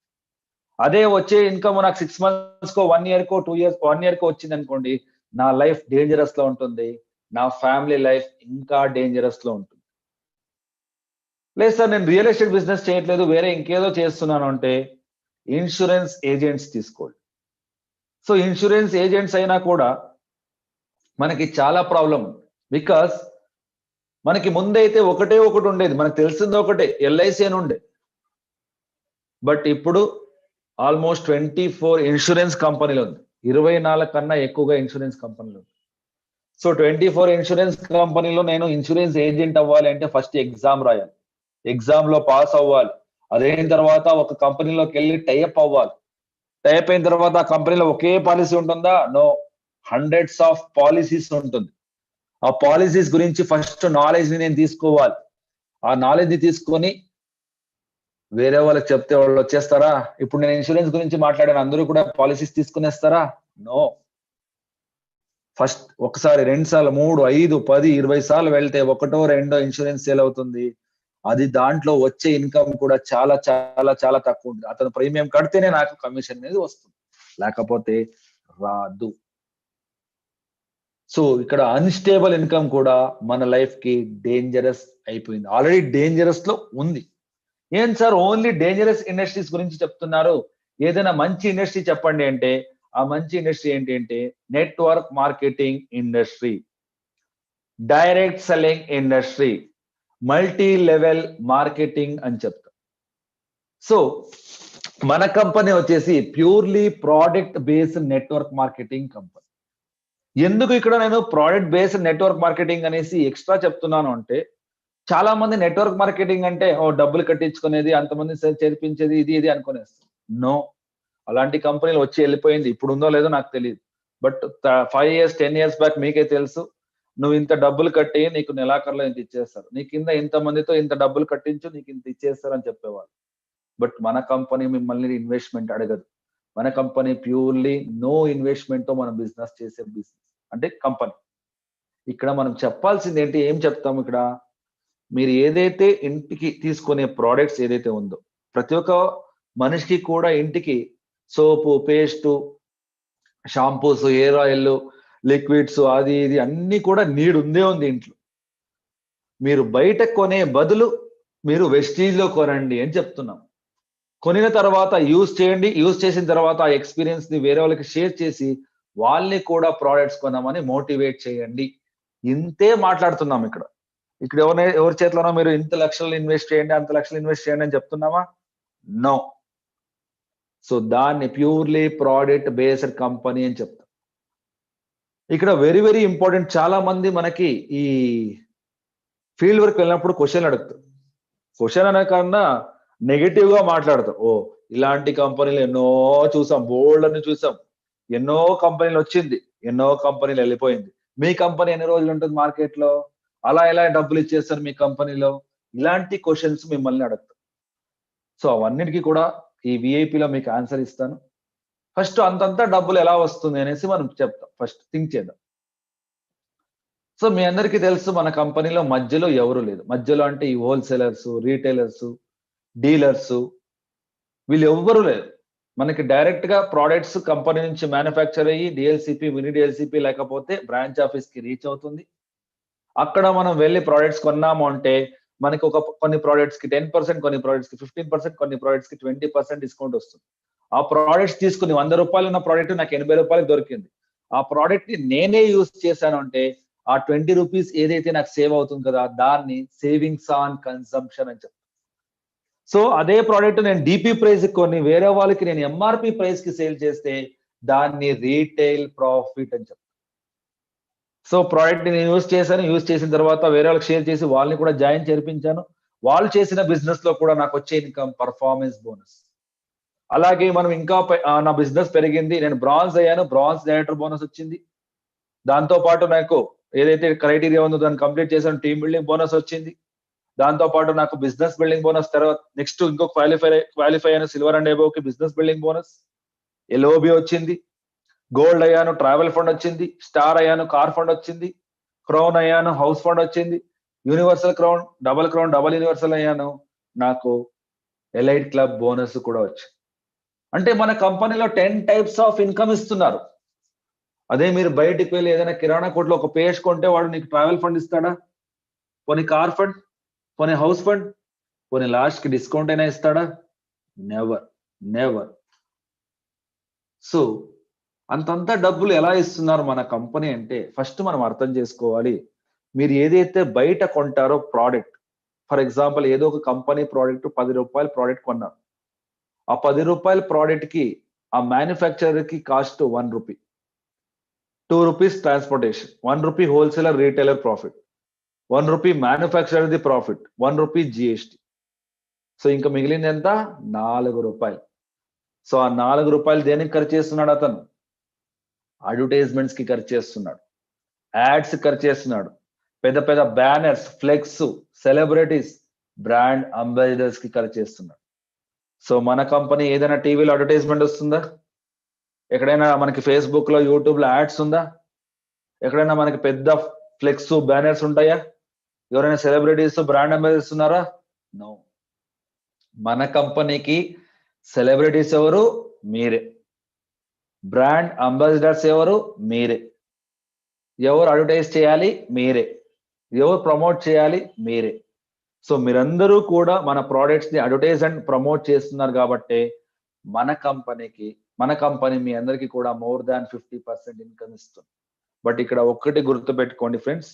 అదే వచ్చే ఇన్కమ్ నాకు 6 months కో 1 year కో 2 years 1 year కో వచ్చింది అనుకోండి, నా లైఫ్ డేంజరస్ లో ఉంటుంది, నా ఫ్యామిలీ లైఫ్ ఇంకా డేంజరస్ లో ఉంటుంది. లేదు సార్ నేను రియల్ ఎస్టేట్ బిజినెస్ చేయట్లేదు, వేరే ఇంకేదో చేస్తున్నాను అంటే ఇన్సూరెన్స్ ఏజెంట్స్ తీసుకోండి. సో ఇన్సూరెన్స్ ఏజెంట్స్ అయినా కూడా మనకి చాలా ప్రాబ్లం, బికాస్ మనకి ముందైతే ఒకటే ఒకటి ఉండేది, మనకు తెలిసింది ఒకటే ఎల్ఐసి అని ఉండే. బట్ ఇప్పుడు ఆల్మోస్ట్ 24 ఇన్సూరెన్స్ కంపెనీలు ఉంది, 24 కన్నా ఎక్కువగా ఇన్సూరెన్స్ కంపెనీలు ఉంది. సో 24 ఇన్సూరెన్స్ కంపెనీలో నేను ఇన్సూరెన్స్ ఏజెంట్ అవ్వాలి అంటే ఫస్ట్ ఎగ్జామ్ రాయాలి, ఎగ్జామ్ లో పాస్ అవ్వాలి. అదైన తర్వాత ఒక కంపెనీలోకి వెళ్ళి టైఅప్ అవ్వాలి. టైప్ అయిన తర్వాత ఆ కంపెనీలో ఒకే పాలసీ ఉంటుందా? నో, హండ్రెడ్స్ ఆఫ్ పాలసీస్ ఉంటుంది. ఆ పాలసీస్ గురించి ఫస్ట్ నాలెడ్జ్ ని నేను తీసుకోవాలి. ఆ నాలెడ్జ్ ని తీసుకొని వేరే వాళ్ళకి చెప్తే వాళ్ళు వచ్చేస్తారా? ఇప్పుడు నేను ఇన్సూరెన్స్ గురించి మాట్లాడాను, అందరూ కూడా పాలసీస్ తీసుకునేస్తారా? నో. ఫస్ట్ ఒకసారి, 2 సార్లు, 3, 5, 10, 20 సార్లు వెళ్తే ఒకటో రెండో ఇన్సూరెన్స్ సేల్ అవుతుంది. అది దాంట్లో వచ్చే ఇన్కమ్ కూడా చాలా చాలా చాలా తక్కువ ఉంటుంది. అతను ప్రీమియం కడితేనే నాకు కమిషన్ అనేది వస్తుంది, లేకపోతే రాదు. సో ఇక్కడ అన్స్టేబుల్ ఇన్కమ్ కూడా మన లైఫ్ కి డేంజరస్ అయిపోయింది, ఆల్రెడీ డేంజరస్ లో ఉంది. ఏం సార్ ఓన్లీ డేంజరస్ ఇండస్ట్రీస్ గురించి చెప్తున్నారు, ఏదైనా మంచి ఇండస్ట్రీ చెప్పండి అంటే ఆ మంచి ఇండస్ట్రీ ఏంటి అంటే network marketing industry, direct selling industry, multi level marketing అని చెప్తా. సో మన కంపెనీ వచ్చేసి purely product based network marketing company. ఎందుకు ఇక్కడ నేను ప్రోడక్ట్ బేస్డ్ నెట్వర్క్ మార్కెటింగ్ అనేసి ఎక్స్ట్రా చెప్తున్నాను అంటే, చాలా మంది నెట్వర్క్ మార్కెటింగ్ అంటే డబ్బులు కట్టించుకునేది, అంతమంది చేర్పించేది, ఇది అనుకునేస్తారు. నో, అలాంటి కంపెనీలు వచ్చి వెళ్ళిపోయింది, ఇప్పుడు ఉందో లేదో నాకు తెలియదు. బట్ 5 years 10 years బ్యాక్ మీకే తెలుసు, నువ్వు ఇంత డబ్బులు కట్టి నీకు నెలాఖరులో ఇంత ఇచ్చేస్తారు, నీ కింద ఇంత మందితో ఇంత డబ్బులు కట్టించు నీకు ఇంత ఇచ్చేస్తారు అని చెప్పేవాళ్ళు. బట్ మన కంపెనీ మిమ్మల్ని ఇన్వెస్ట్మెంట్ అడగదు. మన కంపెనీ ప్యూర్లీ నో ఇన్వెస్ట్మెంట్ తో మనం బిజినెస్ చేసే బిజినెస్ అంటే కంపెనీ. ఇక్కడ మనం చెప్పాల్సింది ఏంటి, ఏం చెప్తాము ఇక్కడ, మీరు ఏదైతే ఇంటికి తీసుకునే ప్రోడక్ట్స్ ఏదైతే ఉందో, ప్రతి ఒక్క మనిషికి కూడా ఇంటికి soap, paste, shampoos, hair oil, liquids, అది ఇది అన్ని కూడా నీడ్ ఉంది ఇంట్లో. మీరు బయట కొనే బదులు మీరు వెస్టీజ్ లో కొనండి అని చెప్తున్నాం. కొనిన తర్వాత యూజ్ చేయండి, యూజ్ చేసిన తర్వాత ఆ ఎక్స్పీరియన్స్ ని వేరే వాళ్ళకి షేర్ చేసి వాళ్ళని కూడా ప్రోడక్ట్స్ కొనమని మోటివేట్ చేయండి. ఇంతే మాట్లాడుతున్నాం ఇక్కడ. ఇక్కడ ఎవరి చేతిలోనో మీరు ఇంత లక్షలు ఇన్వెస్ట్ చేయండి, అంత లక్షలు ఇన్వెస్ట్ చేయండి అని చెప్తున్నామా? నో. సో దాన్ని ప్యూర్లీ ప్రోడక్ట్ బేస్డ్ కంపెనీ అని చెప్తాం. ఇక్కడ వెరీ వెరీ ఇంపార్టెంట్, చాలా మంది మనకి ఈ ఫీల్డ్ వర్క్ వెళ్ళినప్పుడు క్వశ్చన్ అడుగుతారు. క్వశ్చన్ అనే కన్నా నెగటివ్ గా మాట్లాడతారు. ఇలాంటి కంపెనీలు ఎన్నో చూసాం, బోల్డ్ అని చూసాం, ఎన్నో కంపెనీలు వచ్చింది, ఎన్నో కంపెనీలు వెళ్ళిపోయింది. మీ కంపెనీ ఎన్ని రోజులు ఉంటుంది మార్కెట్ లో, అలా ఎలా డబ్బులు ఇచ్చేస్తారు మీ కంపెనీలో, ఇలాంటి క్వశ్చన్స్ మిమ్మల్ని అడుగుతారు. సో అవన్నిటికీ కూడా ఈ విఐపిలో మీకు ఆన్సర్ ఇస్తాను. ఫస్ట్ అంతంతా డబ్బులు ఎలా వస్తుంది అనేసి మనం చెప్తాం, ఫస్ట్ థింక్ చేద్దాం. సో మీ అందరికీ తెలుసు మన కంపెనీలో మధ్యలో ఎవరు లేదు. మధ్యలో అంటే ఈ హోల్సేలర్స్, రీటైలర్స్, డీలర్స్, వీళ్ళు ఎవ్వరు లేరు. మనకి డైరెక్ట్ గా ప్రోడక్ట్స్ కంపెనీ నుంచి మ్యానుఫ్యాక్చర్ అయ్యి డిఎల్సిపి, మినీ డిఎల్సిపి లేకపోతే బ్రాంచ్ ఆఫీస్ కి రీచ్ అవుతుంది. అక్కడ మనం వెళ్ళి ప్రోడక్ట్స్ కొన్నాము అంటే మనకి కొన్ని ప్రోడక్ట్స్ కి 10%, కొన్ని ప్రోడక్ట్స్ కి 15%, కొన్ని ప్రోడక్ట్స్ కి 20% డిస్కౌంట్ వస్తుంది. ఆ ప్రోడక్ట్స్ తీసుకుని 100 రూపాయలు ఉన్న ప్రోడక్ట్ నాకు 80 రూపాయలకు దొరికింది. ఆ ప్రోడక్ట్ ని నేనే యూజ్ చేశాను అంటే ఆ 20 రూపీస్ ఏదైతే నాకు సేవ్ అవుతుంది కదా, దాన్ని సేవింగ్స్ ఆన్ కన్సంప్షన్ అని చెప్తాను. సో అదే ప్రోడక్ట్ నేను డిపి ప్రైస్ కొని వేరే వాళ్ళకి నేను ఎంఆర్పి ప్రైస్ కి సేల్ చేస్తే దాన్ని రీటైల్ ప్రాఫిట్ అని చెప్తాను. సో ప్రోడక్ట్ నేను యూజ్ చేసిన తర్వాత వేరే వాళ్ళకి షేర్ చేసి వాళ్ళని కూడా జాయిన్ చేర్పించాను. వాళ్ళు చేసిన బిజినెస్ లో కూడా నాకు వచ్చే ఇన్కమ్ పర్ఫార్మెన్స్ బోనస్. అలాగే మనం ఇంకా నా బిజినెస్ పెరిగింది, నేను బ్రాంజ్ అయ్యాను, బ్రాంజ్ డైరెక్టర్ బోనస్ వచ్చింది. దాంతో పాటు నాకు ఏదైతే క్రైటీరియా ఉందో దాన్ని కంప్లీట్ చేశాను, టీమ్ బిల్డింగ్ బోనస్ వచ్చింది. దాంతో పాటు నాకు బిజినెస్ బిల్డింగ్ బోనస్ తర్వాత నెక్స్ట్ ఇంకొక క్వాలిఫై అయిన సిల్వర్ అండ్ అబోవ్ కి బిజినెస్ బిల్డింగ్ బోనస్, ఎల్ఓబి వచ్చింది, గోల్డ్ అయ్యాను, ట్రావెల్ ఫండ్ వచ్చింది, స్టార్ అయ్యాను, కార్ ఫండ్ వచ్చింది, క్రౌన్ అయ్యాను, హౌస్ ఫండ్ వచ్చింది, యూనివర్సల్ క్రౌన్, డబల్ యూనివర్సల్ అయ్యాను, నాకు ఎలైట్ క్లబ్ బోనస్ కూడా వచ్చింది. అంటే మన కంపెనీలో 10 టైప్స్ ఆఫ్ ఇన్కమ్ ఇస్తున్నారు. అదే మీరు బయటికి వెళ్ళి ఏదైనా కిరాణా కొట్లో ఒక పేస్ట్ కొంటే వాడు నీకు ట్రావెల్ ఫండ్ ఇస్తాడా? పోనీ కార్ ఫండ్, పోనీ హౌస్ ఫండ్, పోనీ లాస్ట్ కి డిస్కౌంట్ అయినా ఇస్తాడా? Never never. సో అంతంతా డబ్బులు ఎలా ఇస్తున్నారు మన కంపెనీ అంటే ఫస్ట్ మనం అర్థం చేసుకోవాలి. మీరు ఏదైతే బయట కొంటారో ప్రోడక్ట్, ఫర్ ఎగ్జాంపుల్ ఏదో ఒక కంపెనీ ప్రోడక్ట్ 10 రూపాయల ప్రోడక్ట్ కొన్నారు. ఆ 10 రూపాయల ప్రోడక్ట్ కి ఆ మ్యానుఫ్యాక్చరర్ కి cost 1 rupee, 2 rupees transportation, 1 rupee wholesaler retailer profit, 1 rupee manufacturer the profit, 1 rupee GST. So ఇంకా మిగిలింది ఎంత? 4 రూపాయలు. సో ఆ 4 రూపాయలు దేనికి ఖర్చు చేస్తున్నాడు అతను? అడ్వర్టైజ్మెంట్స్ కి ఖర్చు చేస్తున్నాడు, యాడ్స్ ఖర్చు చేస్తున్నాడు, పెద్ద పెద్ద banners, flex, celebrities, brand ambassadors కి ఖర్చు చేస్తున్నాడు. సో మన కంపెనీ ఏదైనా టీవీలో అడ్వర్టైజ్మెంట్ వస్తుందా? ఎక్కడైనా మనకి ఫేస్బుక్ లో, యూట్యూబ్ లో యాడ్స్ ఉందా? ఎక్కడైనా మనకి పెద్ద ఫ్లెక్స్, బ్యానర్స్ ఉంటాయా? ఎవరైనా సెలబ్రిటీస్, బ్రాండ్ అంబాసిడర్స్ ఉన్నారా? నో. మన కంపెనీకి సెలబ్రిటీస్ ఎవరు? మీరే. బ్రాండ్ అంబాసిడర్స్ ఎవరు? మీరే. ఎవరు అడ్వర్టైజ్ చేయాలి? మీరే. ఎవరు ప్రమోట్ చేయాలి? మీరే. సో మీరందరూ కూడా మన ప్రోడక్ట్స్ ని అడ్వర్టైజ్ అండ్ ప్రమోట్ చేస్తున్నారు కాబట్టి మన కంపెనీ మీ అందరికీ కూడా మోర్ దాన్ 50% ఇన్కమ్ ఇస్తుంది. బట్ ఇక్కడ ఒక్కటి గుర్తు పెట్టుకోండి ఫ్రెండ్స్,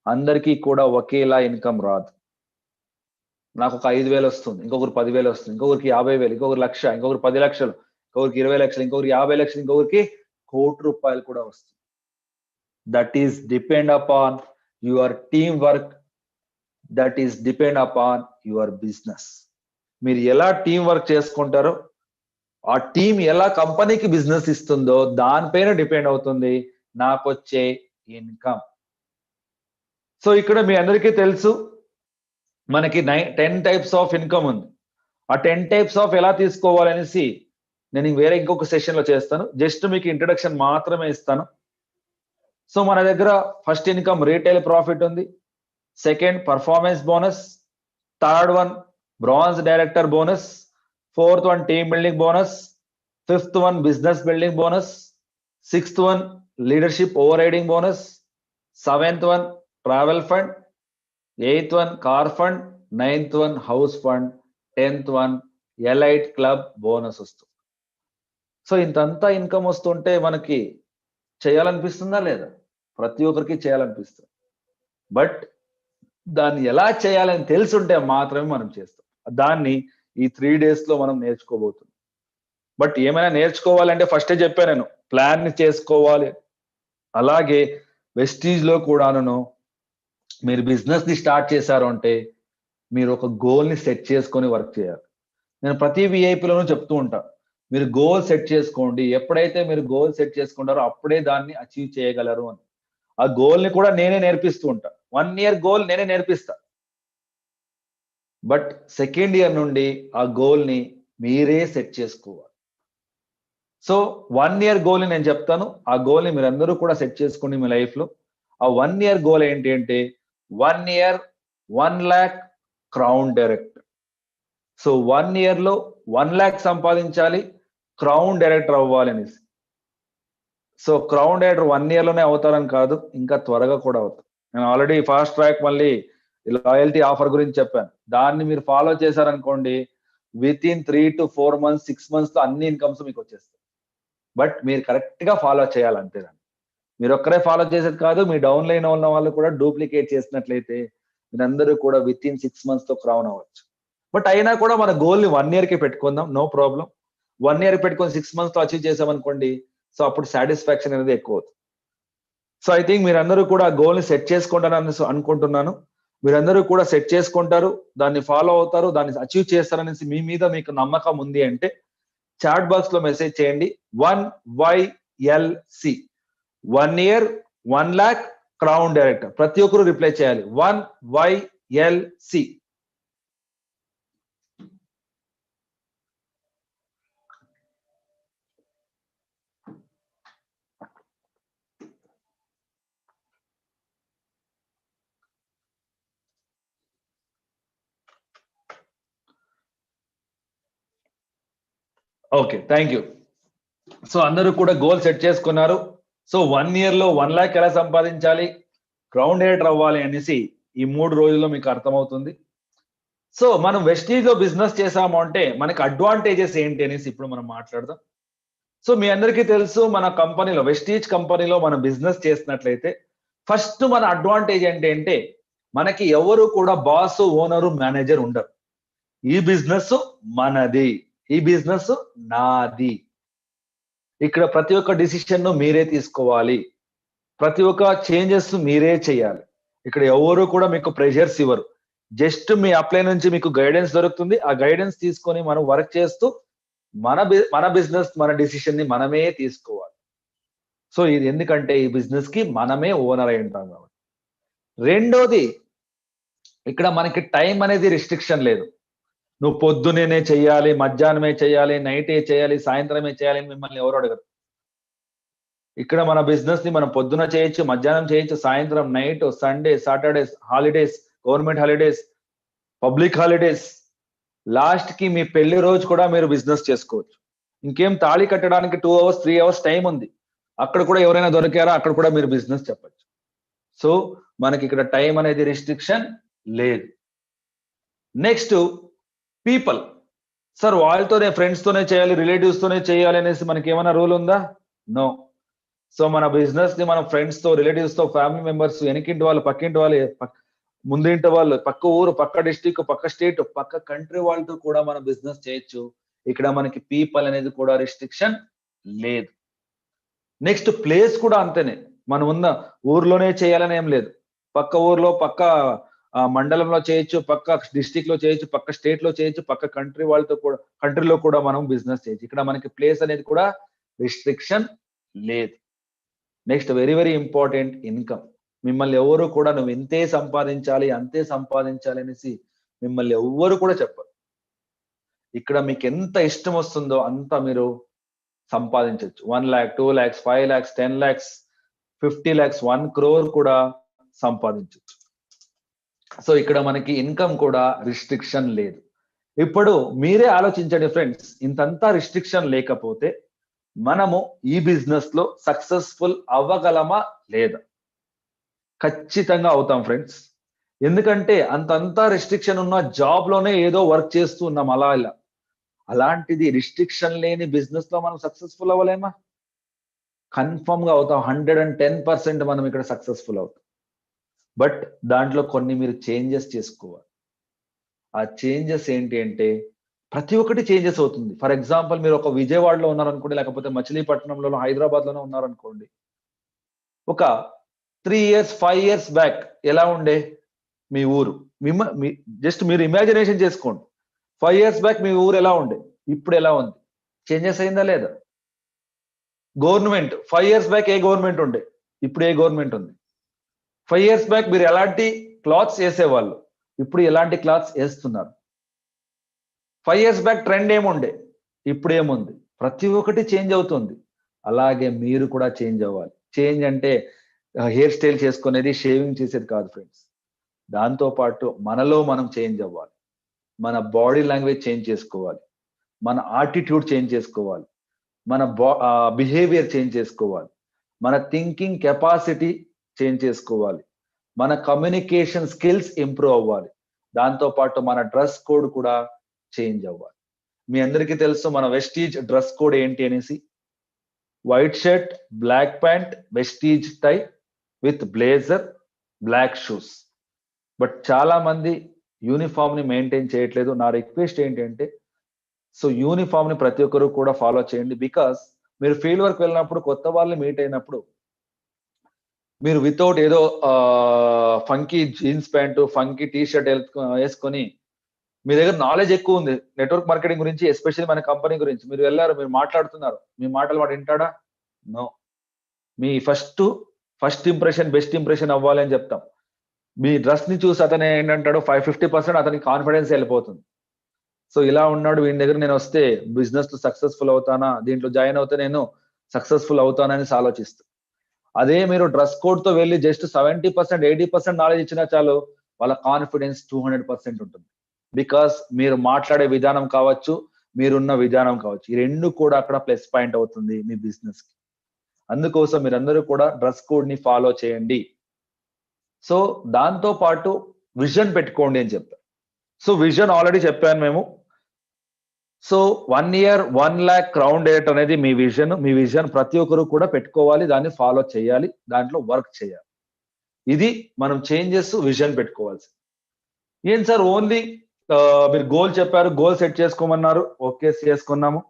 అందరికీ కూడా ఒకేలా ఇన్కమ్ రాదు. నాకు ఒక 5,000 వస్తుంది, ఇంకొకరు 10,000 వస్తుంది, ఇంకొకరికి 50,000, ఇంకొకరు 1,00,000, ఇంకొకరు 10 లక్షలు, ఇంకొకరికి 20 లక్షలు, ఇంకొకరికి 50 లక్షలు, ఇంకొకరికి 1,00,00,000 రూపాయలు కూడా వస్తుంది. That is depend upon your team work, that is depend upon your business. మీరు ఎలా టీం వర్క్ చేసుకుంటారో, ఆ టీం ఎలా కంపెనీకి బిజినెస్ ఇస్తుందో దానిపైన డిపెండ్ అవుతుంది నాకు వచ్చే ఇన్కమ్. సో ఇక్కడ మీ అందరికీ తెలుసు మనకి 10 టైప్స్ ఆఫ్ ఇన్కమ్ ఉంది. ఆ 10 టైప్స్ ఆఫ్ ఎలా తీసుకోవాలనేసి నేను వేరే ఇంకొక సెషన్ లో చేస్తాను. జస్ట్ మీకు ఇంట్రడక్షన్ మాత్రమే ఇస్తాను. సో మన దగ్గర ఫస్ట్ ఇన్కమ్ రీటైల్ ప్రాఫిట్ ఉంది, second performance bonus, third one bronze director bonus, fourth one team building bonus, fifth one business building bonus, sixth one leadership over riding bonus, seventh one travel fund, eighth one car fund, ninth one house fund, 10th one elite club bonus వస్తుంది. So ఇంతంతా income వస్తుంటే మనకి చేయాలనిపిస్తుందా లేదా? ప్రతి ఒక్కరికి చేయాలనిపిస్తుంది. But దాన్ని ఎలా చేయాలని తెలుసుంటే మాత్రమే మనం చేస్తాం. దాన్ని ఈ 3 days లో మనం నేర్చుకోబోతున్నాం. బట్ ఏమైనా నేర్చుకోవాలంటే ఫస్టే చెప్పాను నేను, ప్లాన్ ని చేసుకోవాలి. అలాగే వెస్టీజ్ లో కూడాను మీరు బిజినెస్ ని స్టార్ట్ చేశారు అంటే మీరు ఒక గోల్ ని సెట్ చేసుకొని వర్క్ చేయాలి. నేను ప్రతి విఐపిలోనూ చెప్తూ ఉంటాను, మీరు గోల్ సెట్ చేసుకోండి. ఎప్పుడైతే మీరు గోల్ సెట్ చేసుకుంటారో అప్పుడే దాన్ని అచీవ్ చేయగలరు అని. ఆ గోల్ ని కూడా నేనే నేర్పిస్తూ ఉంటా. 1 year గోల్ నేనే నేర్పిస్తా. బట్ సెకండ్ ఇయర్ నుండి ఆ గోల్ ని మీరే సెట్ చేసుకోవాలి. సో 1 year గోల్ ని నేను చెప్తాను, ఆ గోల్ ని మీరందరూ కూడా సెట్ చేసుకోండి మీ లైఫ్ లో. ఆ 1 year గోల్ ఏంటి అంటే 1 year 1 lakh crown direct. So 1 year లో 1 lakh సంపాదించాలి, క్రౌన్ డైరెక్టర్ అవ్వాలి అనేసి. సో క్రౌన్ డైరెక్టర్ 1 year లోనే అవుతారని కాదు, ఇంకా త్వరగా కూడా అవుతారు. నేను ఆల్రెడీ ఫాస్ట్ ట్రాక్ మళ్ళీ లాయల్టీ ఆఫర్ గురించి చెప్పాను. దాన్ని మీరు ఫాలో చేశారనుకోండి, with in 3 to 4 months 6 months లో అన్ని ఇన్కమ్స్ మీకు వచ్చేస్తాయి. బట్ మీరు కరెక్ట్ గా ఫాలో చేయాలంతే. మీరు ఒక్కరే ఫాలో చేసేది కాదు, మీ డౌన్ లైన్ ఉన్న వాళ్ళు కూడా డూప్లికేట్ చేసినట్లయితే మీరందరూ కూడా విత్ ఇన్ 6 months తో క్రౌన్ అవ్వచ్చు. బట్ అయినా కూడా మన గోల్ ని 1 year కి పెట్టుకుందాం, నో ప్రాబ్లం. 1 year పెట్టుకొని 6 months తో అచీవ్ చేసామనుకోండి, సో అప్పుడు సాటిస్ఫాక్షన్ అనేది ఎక్కువ అవుతుంది. సో ఐ థింక్ మీరందరూ కూడా గోల్ ని సెట్ చేసుకుంటారని అనుకుంటున్నాను. మీరందరూ కూడా సెట్ చేసుకుంటారు, దాన్ని ఫాలో అవుతారు, దాన్ని అచీవ్ చేస్తారనేసి మీ మీద మీకు నమ్మకం ఉంది అంటే చాట్ బాక్స్ లో మెసేజ్ చేయండి 1YLC 1 year 1 lakh crown director. ప్రతి ఒక్కరు రిప్లై చేయాలి 1YLC. Okay, thank you. So అందరూ కూడా గోల్ సెట్ చేసుకున్నారు. సో 1 year లో 1 lakh ఎలా సంపాదించాలి, క్రౌన్ డైరెక్టర్ అవ్వాలి అనేసి ఈ 3 రోజుల్లో మీకు అర్థమవుతుంది. సో మనం వెస్టీజ్ లో బిజినెస్ చేసాము అంటే మనకి అడ్వాంటేజెస్ ఏంటి అనేసి ఇప్పుడు మనం మాట్లాడదాం. సో మీ అందరికీ తెలుసు, మన కంపెనీలో వెస్టీజ్ కంపెనీలో మనం బిజినెస్ చేసినట్లయితే ఫస్ట్ మన అడ్వాంటేజ్ ఏంటంటే మనకి ఎవరు కూడా బాస్, ఓనరు, మేనేజర్ ఉండరు. ఈ బిజినెస్ మనది, ఈ బిజినెస్ నాది. ఇక్కడ ప్రతి ఒక్క డిసిషన్ మీరే తీసుకోవాలి, ప్రతి ఒక్క చేంజెస్ మీరే చేయాలి. ఇక్కడ ఎవరు కూడా మీకు ప్రెషర్స్ ఇవ్వరు. జస్ట్ మీ అప్లై నుంచి మీకు గైడెన్స్ దొరుకుతుంది. ఆ గైడెన్స్ తీసుకొని మనం వర్క్ చేస్తూ మన బిజినెస్, మన డిసిషన్ ని మనమే తీసుకోవాలి. సో ఇది ఎందుకంటే ఈ బిజినెస్ కి మనమే ఓనర్ అయి ఉంటాం కాబట్టి. రెండోది, ఇక్కడ మనకి టైం అనేది రిస్ట్రిక్షన్ లేదు. నువ్వు పొద్దునే చేయాలి, మధ్యాహ్నమే చేయాలి, నైటే చేయాలి, సాయంత్రమే చేయాలి అని మిమ్మల్ని ఎవరు అడగరు. ఇక్కడ మన బిజినెస్ ని మనం పొద్దున చేయొచ్చు, మధ్యాహ్నం చేయొచ్చు, సాయంత్రం, night, Sunday, Saturdays, holidays, government holidays, public holidays, last కి మీ పెళ్లి రోజు కూడా మీరు బిజినెస్ చేసుకోవచ్చు. ఇంకేం తాళి కట్టడానికి 2 hours 3 hours టైం ఉంది, అక్కడ కూడా ఎవరైనా దొరికారా, అక్కడ కూడా మీరు బిజినెస్ చెప్పచ్చు. సో మనకి ఇక్కడ టైం అనేది రిస్ట్రిక్షన్ లేదు. Next people. సార్ వాళ్ళతోనే, ఫ్రెండ్స్ తోనే చేయాలి, రిలేటివ్స్ తోనే చేయాలి అనేసి మనకి ఏమైనా రూల్ ఉందా? నో. సో మన బిజినెస్ ని మనం ఫ్రెండ్స్ తో, రిలేటివ్స్ తో, ఫ్యామిలీ మెంబర్స్, వెనకింటి వాళ్ళు, పక్కింటి వాళ్ళు, ముందింటి వాళ్ళు, పక్క ఊరు, పక్క డిస్టిక్, పక్క స్టేట్, పక్క కంట్రీ వాళ్ళతో కూడా మనం బిజినెస్ చేయొచ్చు. ఇక్కడ మనకి పీపుల్ అనేది కూడా రిస్ట్రిక్షన్ లేదు. నెక్స్ట్ ప్లేస్ కూడా అంతేనే, మనం ఉన్న ఊర్లోనే చేయాలని ఏం లేదు. పక్క ఊర్లో, పక్క మండలంలో చేయొచ్చు, పక్క డిస్టిక్ లో చేయొచ్చు, పక్క స్టేట్ లో చేయొచ్చు, పక్క కంట్రీ వాళ్ళతో కూడా, కంట్రీలో కూడా మనం బిజినెస్ చేయొచ్చు. ఇక్కడ మనకి ప్లేస్ అనేది కూడా రిస్ట్రిక్షన్ లేదు. Next very very important, income. మిమ్మల్ని ఎవరు కూడా నువ్వు ఇంతే సంపాదించాలి, అంతే సంపాదించాలి అనేసి మిమ్మల్ని ఎవ్వరు కూడా చెప్పరు. ఇక్కడ మీకు ఎంత ఇష్టం వస్తుందో అంత మీరు సంపాదించవచ్చు. 1 lakh, 2 lakhs, 5 lakhs, 10 lakhs, 50 lakhs, 1 crore కూడా సంపాదించవచ్చు. సో ఇక్కడ మనకి ఇన్కమ్ కూడా రిస్ట్రిక్షన్ లేదు. ఇప్పుడు మీరే ఆలోచించండి ఫ్రెండ్స్, ఇంతంతా రిస్ట్రిక్షన్ లేకపోతే మనము ఈ బిజినెస్ లో సక్సెస్ఫుల్ అవ్వగలమా లేదా? ఖచ్చితంగా అవుతాం ఫ్రెండ్స్. ఎందుకంటే అంతంతా రిస్ట్రిక్షన్ ఉన్న జాబ్ లోనే ఏదో వర్క్ చేస్తూ ఉన్నాం అలా ఇలా. అలాంటిది రిస్ట్రిక్షన్ లేని బిజినెస్ లో మనం సక్సెస్ఫుల్ అవ్వలేమా? కన్ఫర్మ్ గా అవుతాం. 110% మనం ఇక్కడ సక్సెస్ఫుల్ అవుతాం. బట్ దాంట్లో కొన్ని మీరు చేంజెస్ చేసుకోవాలి. ఆ చేంజెస్ ఏంటి అంటే ప్రతి ఒక్కటి చేంజెస్ అవుతుంది. ఫర్ ఎగ్జాంపుల్ మీరు ఒక విజయవాడలో ఉన్నారనుకోండి, లేకపోతే మచిలీపట్నంలో, హైదరాబాద్ లోనే ఉన్నారనుకోండి. ఒక 3 years 5 years బ్యాక్ ఎలా ఉండే మీ ఊరు? జస్ట్ మీరు ఇమాజినేషన్ చేసుకోండి. 5 years బ్యాక్ మీ ఊరు ఎలా ఉండే, ఇప్పుడు ఎలా ఉంది? చేంజెస్ అయిందా లేదా? గవర్నమెంట్ 5 years బ్యాక్ ఏ గవర్నమెంట్ ఉండే, ఇప్పుడు ఏ గవర్నమెంట్ ఉంది? 5 years బ్యాక్ మీరు ఎలాంటి క్లాత్స్ వేసేవాళ్ళు, ఇప్పుడు ఎలాంటి క్లాత్స్ వేస్తున్నారు? 5 years బ్యాక్ ట్రెండ్ ఏముండే, ఇప్పుడు ఏముంది? ప్రతి ఒక్కటి చేంజ్ అవుతుంది. అలాగే మీరు కూడా చేంజ్ అవ్వాలి. చేంజ్ అంటే హెయిర్ స్టైల్ చేసుకునేది, షేవింగ్ చేసేది కాదు ఫ్రెండ్స్. దాంతో పాటు మనలో మనం చేంజ్ అవ్వాలి. మన బాడీ లాంగ్వేజ్ చేంజ్ చేసుకోవాలి, మన ఆటిట్యూడ్ చేంజ్ చేసుకోవాలి, మన బిహేవియర్ చేంజ్ చేసుకోవాలి, మన థింకింగ్ కెపాసిటీ చేంజ్ చేసుకోవాలి, మన కమ్యూనికేషన్ స్కిల్స్ ఇంప్రూవ్ అవ్వాలి, దాంతో పాటు మన డ్రెస్ కోడ్ కూడా చేంజ్ అవ్వాలి. మీ అందరికీ తెలుసు మన వెస్టీజ్ డ్రెస్ కోడ్ ఏంటి అనేసి. White shirt, black pant, Vestige tie with blazer, black shoes. But చాలా మంది యూనిఫామ్ ని మెయింటైన్ చేయట్లేదు. నా రిక్వెస్ట్ ఏంటంటే, సో యూనిఫామ్ ని ప్రతి ఒక్కరు కూడా ఫాలో చేయండి. బికాస్ మీరు ఫీల్డ్ వర్క్ వెళ్ళినప్పుడు, కొత్త వాళ్ళని మీట్ అయినప్పుడు, మీరు వితౌట్ ఏదో funky jeans pant, funky T shirt వేసుకొని, మీ దగ్గర నాలెడ్జ్ ఎక్కువ ఉంది నెట్వర్క్ మార్కెటింగ్ గురించి, ఎస్పెషల్లీ మన కంపెనీ గురించి, మీరు వెళ్ళారు, మీరు మాట్లాడుతున్నారు, మీ మాటలు వాడు వింటాడా? నో. మీ ఫస్ట్ ఇంప్రెషన్ బెస్ట్ ఇంప్రెషన్ అవ్వాలి అని చెప్తాం. మీ డ్రెస్ ని చూసి అతను ఏంటంటాడు, 50% అతనికి కాన్ఫిడెన్స్ వెళ్ళిపోతుంది. సో ఇలా ఉన్నాడు, వీడి దగ్గర నేను వస్తే బిజినెస్ లో సక్సెస్ఫుల్ అవుతానా, దీంట్లో జాయిన్ అవుతే నేను సక్సెస్ఫుల్ అవుతానని ఆలోచిస్తాను. అదే మీరు డ్రెస్ కోడ్ తో వెళ్ళి జస్ట్ 70%, 80% నాలెడ్జ్ ఇచ్చినా చాలు, వాళ్ళ కాన్ఫిడెన్స్ 200% ఉంటుంది. బికాస్ మీరు మాట్లాడే విధానం కావచ్చు, మీరున్న విధానం కావచ్చు, ఈ రెండు కూడా అక్కడ ప్లస్ పాయింట్ అవుతుంది మీ బిజినెస్ కి. అందుకోసం మీరందరూ కూడా డ్రెస్ కోడ్ ని ఫాలో చేయండి. సో దాంతో పాటు విజన్ పెట్టుకోండి అని చెప్తారు. సో విజన్ ఆల్రెడీ చెప్పాను మేము. So 1 year 1 lakh crown date అనేది మీ విజన్. మీ విజన్ ప్రతి ఒక్కరు కూడా పెట్టుకోవాలి, దాన్ని ఫాలో చేయాలి, దాంట్లో వర్క్ చేయాలి. ఇది మనం చేంజెస్ విజన్ పెట్టుకోవాల్సి. ఏం సార్ ఓన్లీ మీరు గోల్ చెప్పారు, గోల్ సెట్ చేసుకోమన్నారు, ఓకే చేసుకున్నాము.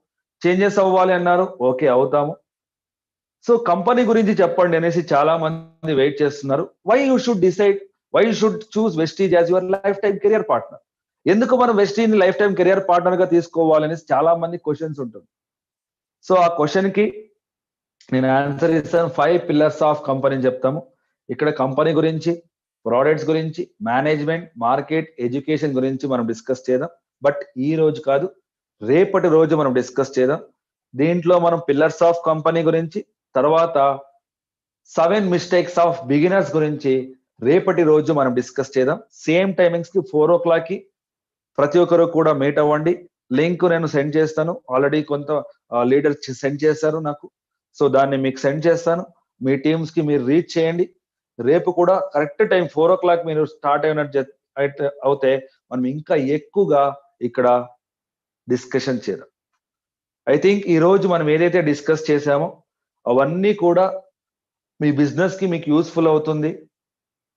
చేంజెస్ అవ్వాలి అన్నారు, ఓకే అవుతాము. సో కంపెనీ గురించి చెప్పండి అనేసి చాలా మంది వెయిట్ చేస్తున్నారు. Why you should decide, why you should choose Vestige as your lifetime career partner? ఎందుకు మనం వెస్టీజ్ ని లైఫ్ టైం కెరియర్ పార్ట్నర్ గా తీసుకోవాలనేసి చాలా మంది క్వశ్చన్స్ ఉంటుంది. సో ఆ క్వశ్చన్ కి నేను ఆన్సర్ ఇస్తాను. 5 pillars ఆఫ్ కంపెనీ చెప్తాము. ఇక్కడ కంపెనీ గురించి, ప్రోడక్ట్స్ గురించి, మేనేజ్మెంట్, మార్కెట్, ఎడ్యుకేషన్ గురించి మనం డిస్కస్ చేద్దాం. బట్ ఈ రోజు కాదు, రేపటి రోజు మనం డిస్కస్ చేద్దాం. దీంట్లో మనం పిల్లర్స్ ఆఫ్ కంపెనీ గురించి, తర్వాత 7 మిస్టేక్స్ ఆఫ్ బిగినర్స్ గురించి రేపటి రోజు మనం డిస్కస్ చేద్దాం. సేమ్ టైమింగ్స్ కి 4 o'clock కి ప్రతి ఒక్కరు కూడా మీట్ అవ్వండి. లింక్ నేను సెండ్ చేస్తాను. ఆల్రెడీ కొంత లీడర్స్ సెండ్ చేశారు నాకు. సో దాన్ని మీకు సెండ్ చేస్తాను. మీ టీమ్స్ కి మీరు రీచ్ చేయండి. రేపు కూడా కరెక్ట్ టైం 4 o'clock మీరు స్టార్ట్ అయినట్టు అవుతే మనం ఇంకా ఎక్కువగా ఇక్కడ డిస్కషన్ చేద్దాం. ఐ థింక్ ఈ రోజు మనం ఏదైతే డిస్కస్ చేశామో అవన్నీ కూడా మీ బిజినెస్ కి మీకు యూస్ఫుల్ అవుతుంది.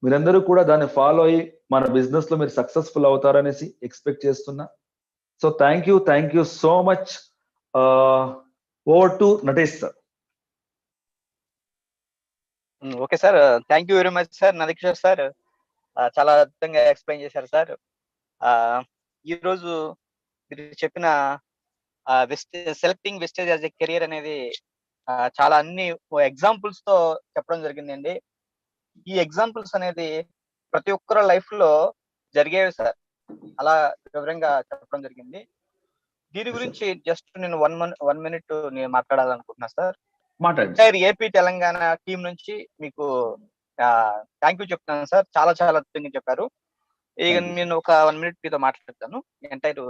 మీరందరూ కూడా దాన్ని ఫాలో అయ్యి మన బిజినెస్ లో మీరు సక్సెస్ఫుల్ అవుతారనేసి ఎక్స్పెక్ట్ చేస్తున్నా. So thank you so much. Over to Natesh sir. Okay sir, thank you very much sir. Naresh sir చాలా అద్భుతంగా ఎక్స్ప్లెయిన్ చేశారు సార్. ఈ రోజు మీరు చెప్పిన selecting Vestige as a career అనేది చాలా అన్ని ఎగ్జాంపుల్స్ తో చెప్పడం జరిగిందండి. ఈ ఎగ్జాంపుల్స్ అనేది ప్రతి ఒక్కరి లైఫ్ లో జరిగేవి సార్. అలా వివరంగా చెప్పడం జరిగింది. దీని గురించి జస్ట్ నేను 1 minute నేను మాట్లాడాలనుకుంటున్నా sir. Entire AP Telangana team నుంచి మీకు థ్యాంక్ యూ చెప్తున్నాను సార్. చాలా చాలా అద్భుతంగా చెప్పారు. ఇక నేను ఒక 1 minute మీతో మాట్లాడతాను. ఎంటైర్